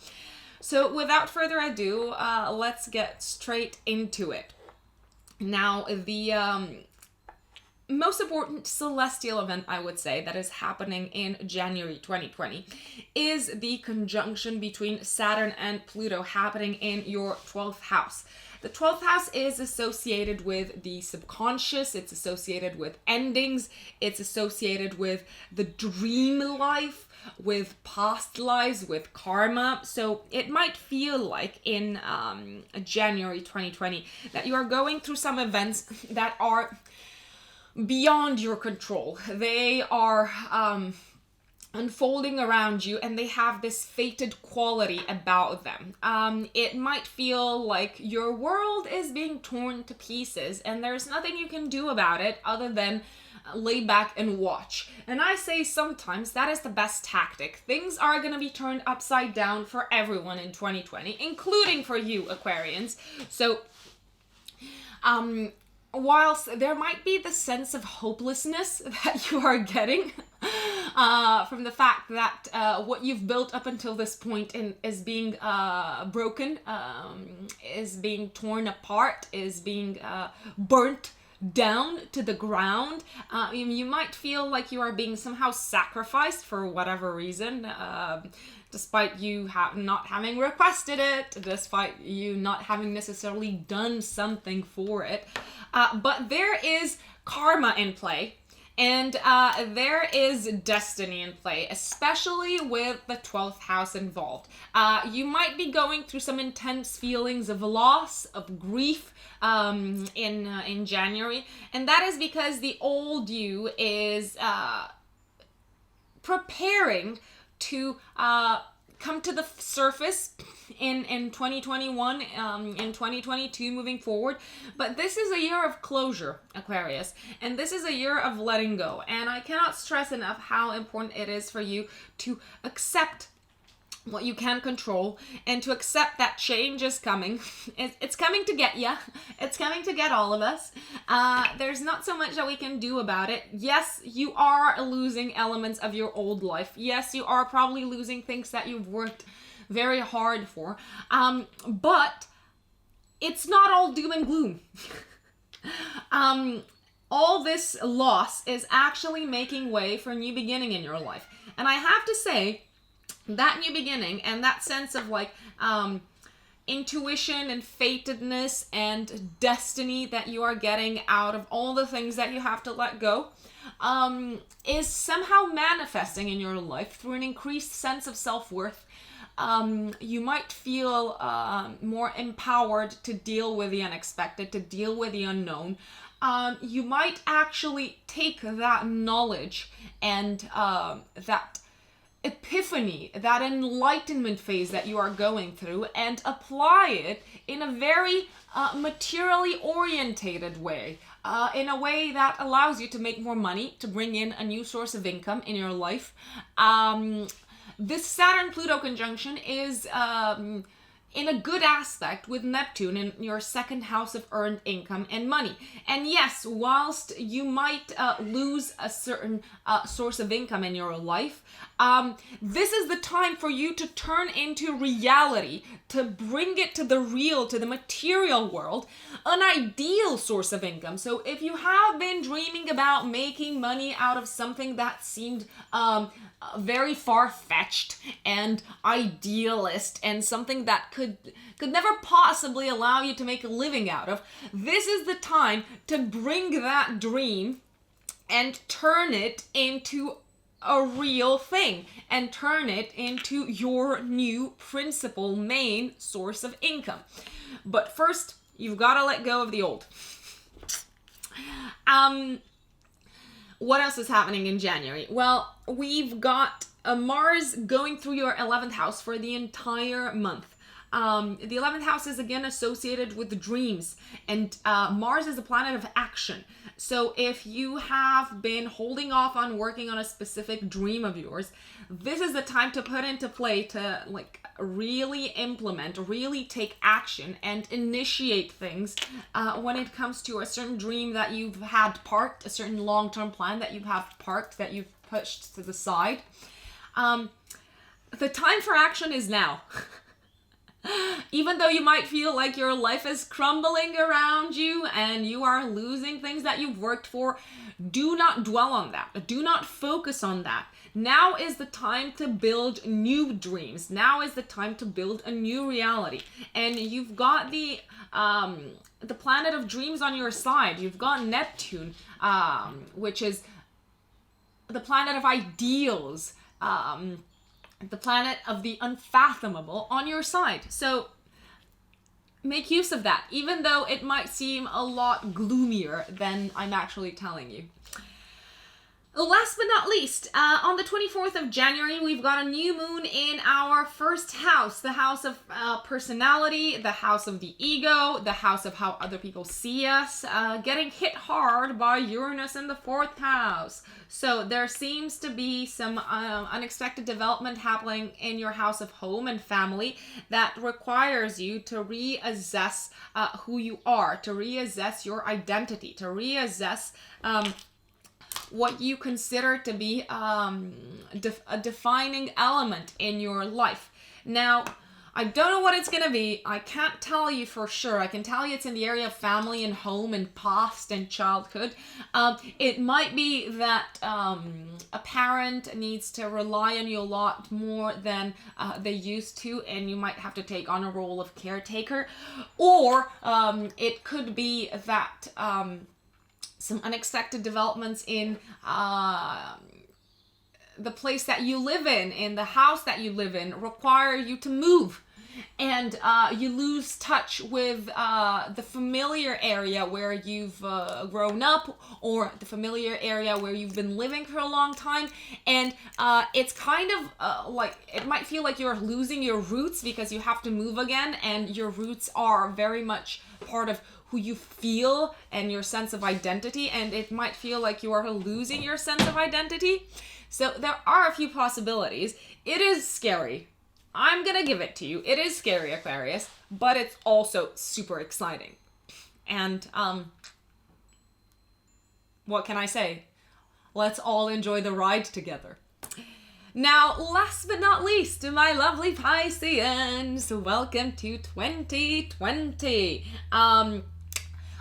So without further ado, let's get straight into it. Now, the most important celestial event, I would say, that is happening in January 2020 is the conjunction between Saturn and Pluto happening in your 12th house. The 12th house is associated with the subconscious, it's associated with endings, it's associated with the dream life, with past lives, with karma. So it might feel like in January 2020 that you are going through some events that are beyond your control. They are unfolding around you, and they have this fated quality about them. It might feel like your world is being torn to pieces, and there's nothing you can do about it other than lay back and watch. And I say sometimes that is the best tactic. Things are going to be turned upside down for everyone in 2020, including for you, Aquarians. So, whilst there might be the sense of hopelessness that you are getting from the fact that what you've built up until this point is being broken, is being torn apart, is being burnt down to the ground, you might feel like you are being somehow sacrificed for whatever reason, despite you not having requested it, despite you not having necessarily done something for it. But there is karma in play, and there is destiny in play, especially with the 12th house involved. You might be going through some intense feelings of loss, of grief in January, and that is because the old you is preparing to come to the surface in 2021, in 2022 moving forward. But this is a year of closure, Aquarius, and this is a year of letting go. And I cannot stress enough how important it is for you to accept what you can control and to accept that change is coming. It's coming to get you. It's coming to get all of us. There's not so much that we can do about it. Yes, you are losing elements of your old life. Yes, you are probably losing things that you've worked very hard for. But it's not all doom and gloom. All this loss is actually making way for a new beginning in your life. And I have to say, that new beginning and that sense of like intuition and fatedness and destiny that you are getting out of all the things that you have to let go is somehow manifesting in your life through an increased sense of self-worth. You might feel more empowered to deal with the unexpected, to deal with the unknown. You might actually take that knowledge and that epiphany, that enlightenment phase that you are going through, and apply it in a very materially orientated way, in a way that allows you to make more money, to bring in a new source of income in your life. This Saturn-Pluto conjunction is in a good aspect with Neptune in your second house of earned income and money. And yes, whilst you might lose a certain source of income in your life, this is the time for you to turn into reality, to bring it to the real, to the material world, an ideal source of income. So if you have been dreaming about making money out of something that seemed very far-fetched and idealist and something that could never possibly allow you to make a living out of, this is the time to bring that dream and turn it into a real thing and turn it into your new principal main source of income. But first, you've got to let go of the old. What else is happening in January? Well, we've got Mars going through your 11th house for the entire month. The 11th house is again associated with dreams, and Mars is a planet of action. So if you have been holding off on working on a specific dream of yours, this is the time to put into play, to like really implement, really take action and initiate things when it comes to a certain dream that you've had parked, a certain long-term plan that you've had parked, that you've pushed to the side. The time for action is now. Even though you might feel like your life is crumbling around you and you are losing things that you've worked for, do not dwell on that. Do not focus on that. Now is the time to build new dreams. Now is the time to build a new reality. And you've got the planet of dreams on your side. You've got Neptune, which is the planet of ideals, the planet of the unfathomable on your side. So make use of that, even though it might seem a lot gloomier than I'm actually telling you. Last but not least, on the 24th of January, we've got a new moon in our first house, the house of personality, the house of the ego, the house of how other people see us, getting hit hard by Uranus in the fourth house. So there seems to be some unexpected development happening in your house of home and family that requires you to reassess who you are, to reassess your identity, to reassess what you consider to be a defining element in your life. Now, I don't know what it's going to be. I can't tell you for sure. I can tell you it's in the area of family and home and past and childhood. It might be that a parent needs to rely on you a lot more than they used to, and you might have to take on a role of caretaker. Or it could be that some unexpected developments in the place that you live in the house that you live in, require you to move. and you lose touch with the familiar area where you've grown up, or the familiar area where you've been living for a long time, and it's kind of like, it might feel like you're losing your roots because you have to move again, and your roots are very much part of who you feel and your sense of identity, and it might feel like you are losing your sense of identity. So there are a few possibilities. It is scary. I'm gonna give it to you. It is scary, Aquarius, but it's also super exciting. And what can I say? Let's all enjoy the ride together. Now, last but not least, my lovely Pisceans, welcome to 2020.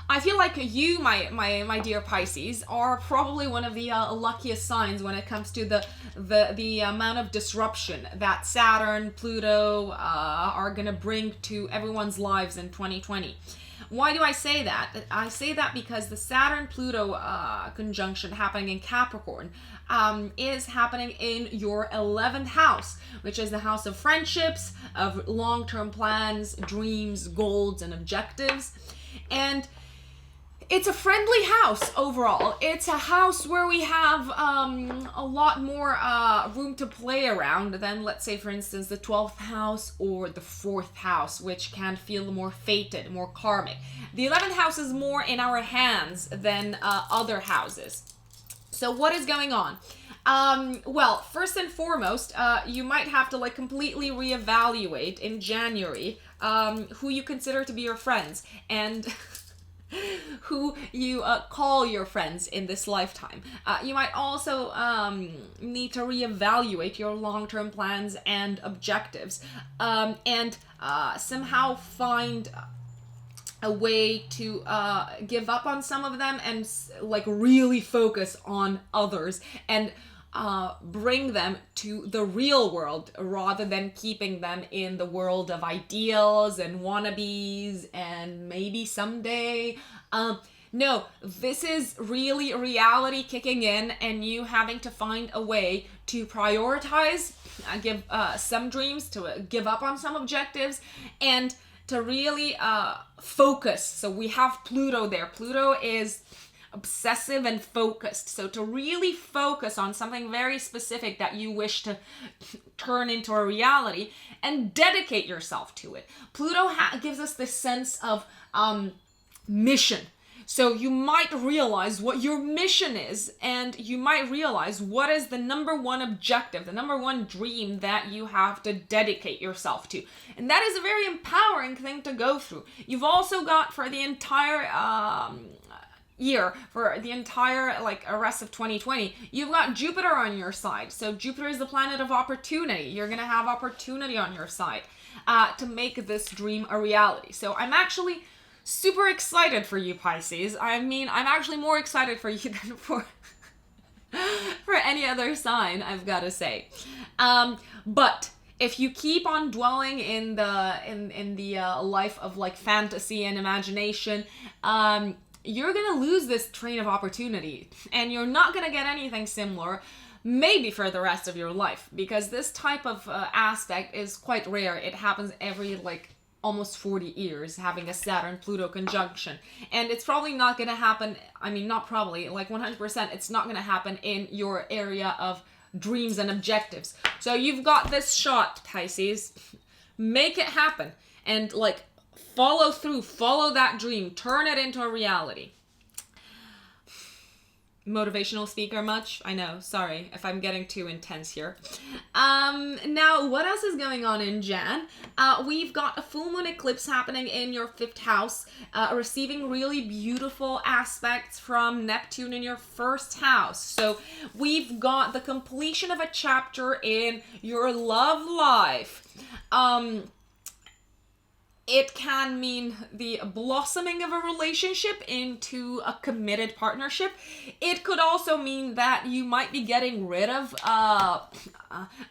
I feel like you, my dear Pisces, are probably one of the luckiest signs when it comes to the amount of disruption that Saturn, Pluto are gonna bring to everyone's lives in 2020. Why do I say that? I say that because the Saturn-Pluto conjunction happening in Capricorn is happening in your 11th house, which is the house of friendships, of long-term plans, dreams, goals, and objectives. And it's a friendly house overall. It's a house where we have a lot more room to play around than, let's say, for instance, the 12th house or the 4th house, which can feel more fated, more karmic. The 11th house is more in our hands than other houses. So what is going on? Well, first and foremost, you might have to completely reevaluate in January who you consider to be your friends, and who you call your friends in this lifetime. You might also need to reevaluate your long-term plans and objectives, and somehow find a way to give up on some of them and really focus on others, and bring them to the real world rather than keeping them in the world of ideals and wannabes and maybe someday. No, this is really reality kicking in, and you having to find a way to prioritize, give some dreams, to give up on some objectives, and to really focus. So we have Pluto there. Pluto is obsessive and focused. So to really focus on something very specific that you wish to turn into a reality and dedicate yourself to it. Pluto gives us this sense of mission. So you might realize what your mission is, and you might realize what is the number one objective, the number one dream that you have to dedicate yourself to. And that is a very empowering thing to go through. You've also got, for the entire year, for the entire rest of 2020, you've got Jupiter on your side. So Jupiter is the planet of opportunity. You're gonna have opportunity on your side to make this dream a reality. So I'm actually super excited for you, Pisces. I mean, I'm actually more excited for you than for any other sign, I've got to say. But if you keep on dwelling in the life of fantasy and imagination, you're gonna lose this train of opportunity, and you're not gonna get anything similar, maybe for the rest of your life, because this type of aspect is quite rare. It happens every almost 40 years, having a Saturn-Pluto conjunction. And it's probably not going to happen, I mean, not probably, 100%, it's not going to happen in your area of dreams and objectives. So you've got this shot, Pisces. Make it happen. And, follow through, follow that dream, turn it into a reality. Motivational speaker much? I know, sorry if I'm getting too intense here. Now, what else is going on in Jan? We've got a full moon eclipse happening in your 5th house, receiving really beautiful aspects from Neptune in your 1st house. So we've got the completion of a chapter in your love life. It can mean the blossoming of a relationship into a committed partnership. It could also mean that you might be getting rid of a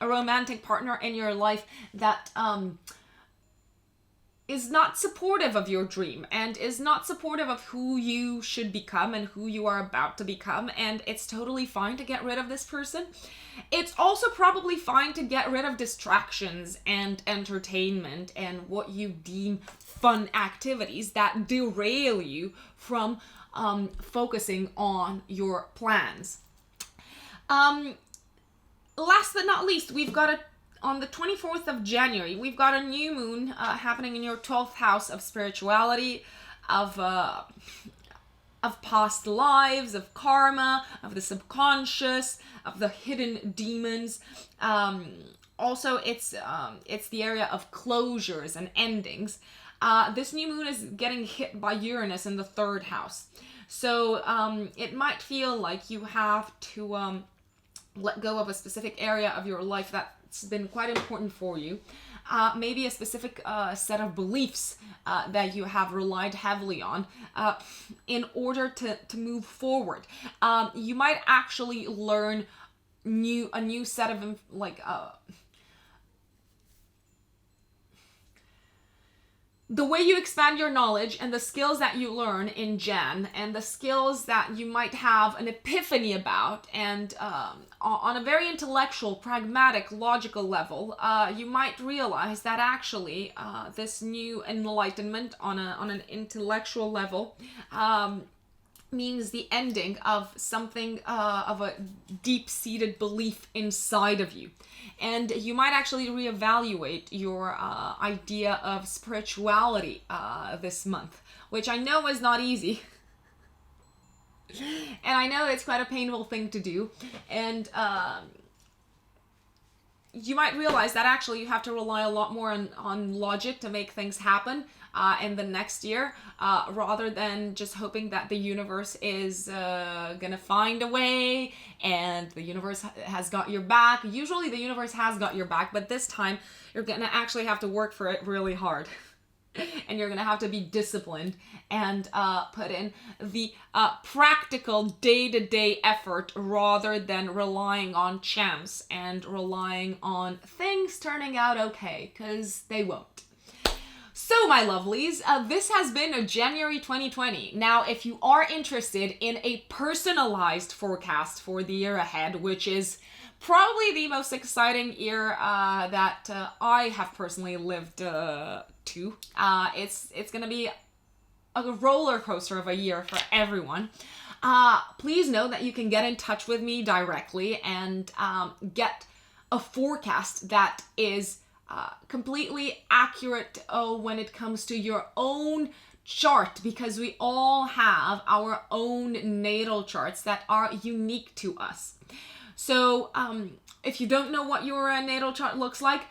romantic partner in your life that is not supportive of your dream and is not supportive of who you should become and who you are about to become, and it's totally fine to get rid of this person. It's also probably fine to get rid of distractions and entertainment and what you deem fun activities that derail you from focusing on your plans. Last but not least, we've got on the 24th of January, we've got a new moon happening in your 12th house of spirituality, of past lives, of karma, of the subconscious, of the hidden demons. Also, it's the area of closures and endings. This new moon is getting hit by Uranus in the 3rd house. So it might feel like you have to let go of a specific area of your life that's been quite important for you. Maybe a specific set of beliefs that you have relied heavily on in order to move forward. You might actually learn a new set of the way you expand your knowledge and the skills that you learn in Jan, and the skills that you might have an epiphany about, and on a very intellectual, pragmatic, logical level, you might realize that actually this new enlightenment on an intellectual level means the ending of something of a deep-seated belief inside of you. And you might actually reevaluate your idea of spirituality this month, which I know is not easy. And I know it's quite a painful thing to do. And you might realize that actually you have to rely a lot more on logic to make things happen in the next year, rather than just hoping that the universe is gonna find a way and the universe has got your back. Usually the universe has got your back, but this time you're gonna actually have to work for it really hard. And you're gonna have to be disciplined and put in the practical day-to-day effort rather than relying on chance and relying on things turning out okay, because they won't. So, my lovelies, this has been January 2020. Now, if you are interested in a personalized forecast for the year ahead, which is probably the most exciting year that I have personally lived to. It's going to be a roller coaster of a year for everyone. Please know that you can get in touch with me directly and get a forecast that is completely accurate when it comes to your own chart, because we all have our own natal charts that are unique to us. So if you don't know what your natal chart looks like,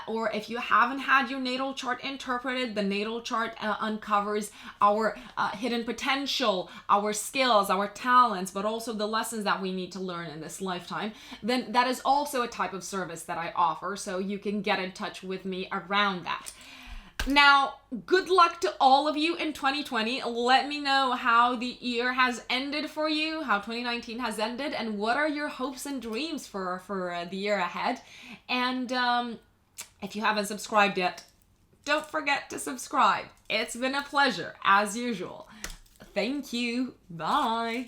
or if you haven't had your natal chart interpreted, the natal chart uncovers our hidden potential, our skills, our talents, but also the lessons that we need to learn in this lifetime. Then that is also a type of service that I offer, so you can get in touch with me around that. Now, good luck to all of you in 2020. Let me know how the year has ended for you, how 2019 has ended, and what are your hopes and dreams for the year ahead. And if you haven't subscribed yet, don't forget to subscribe. It's been a pleasure, as usual. Thank you. Bye.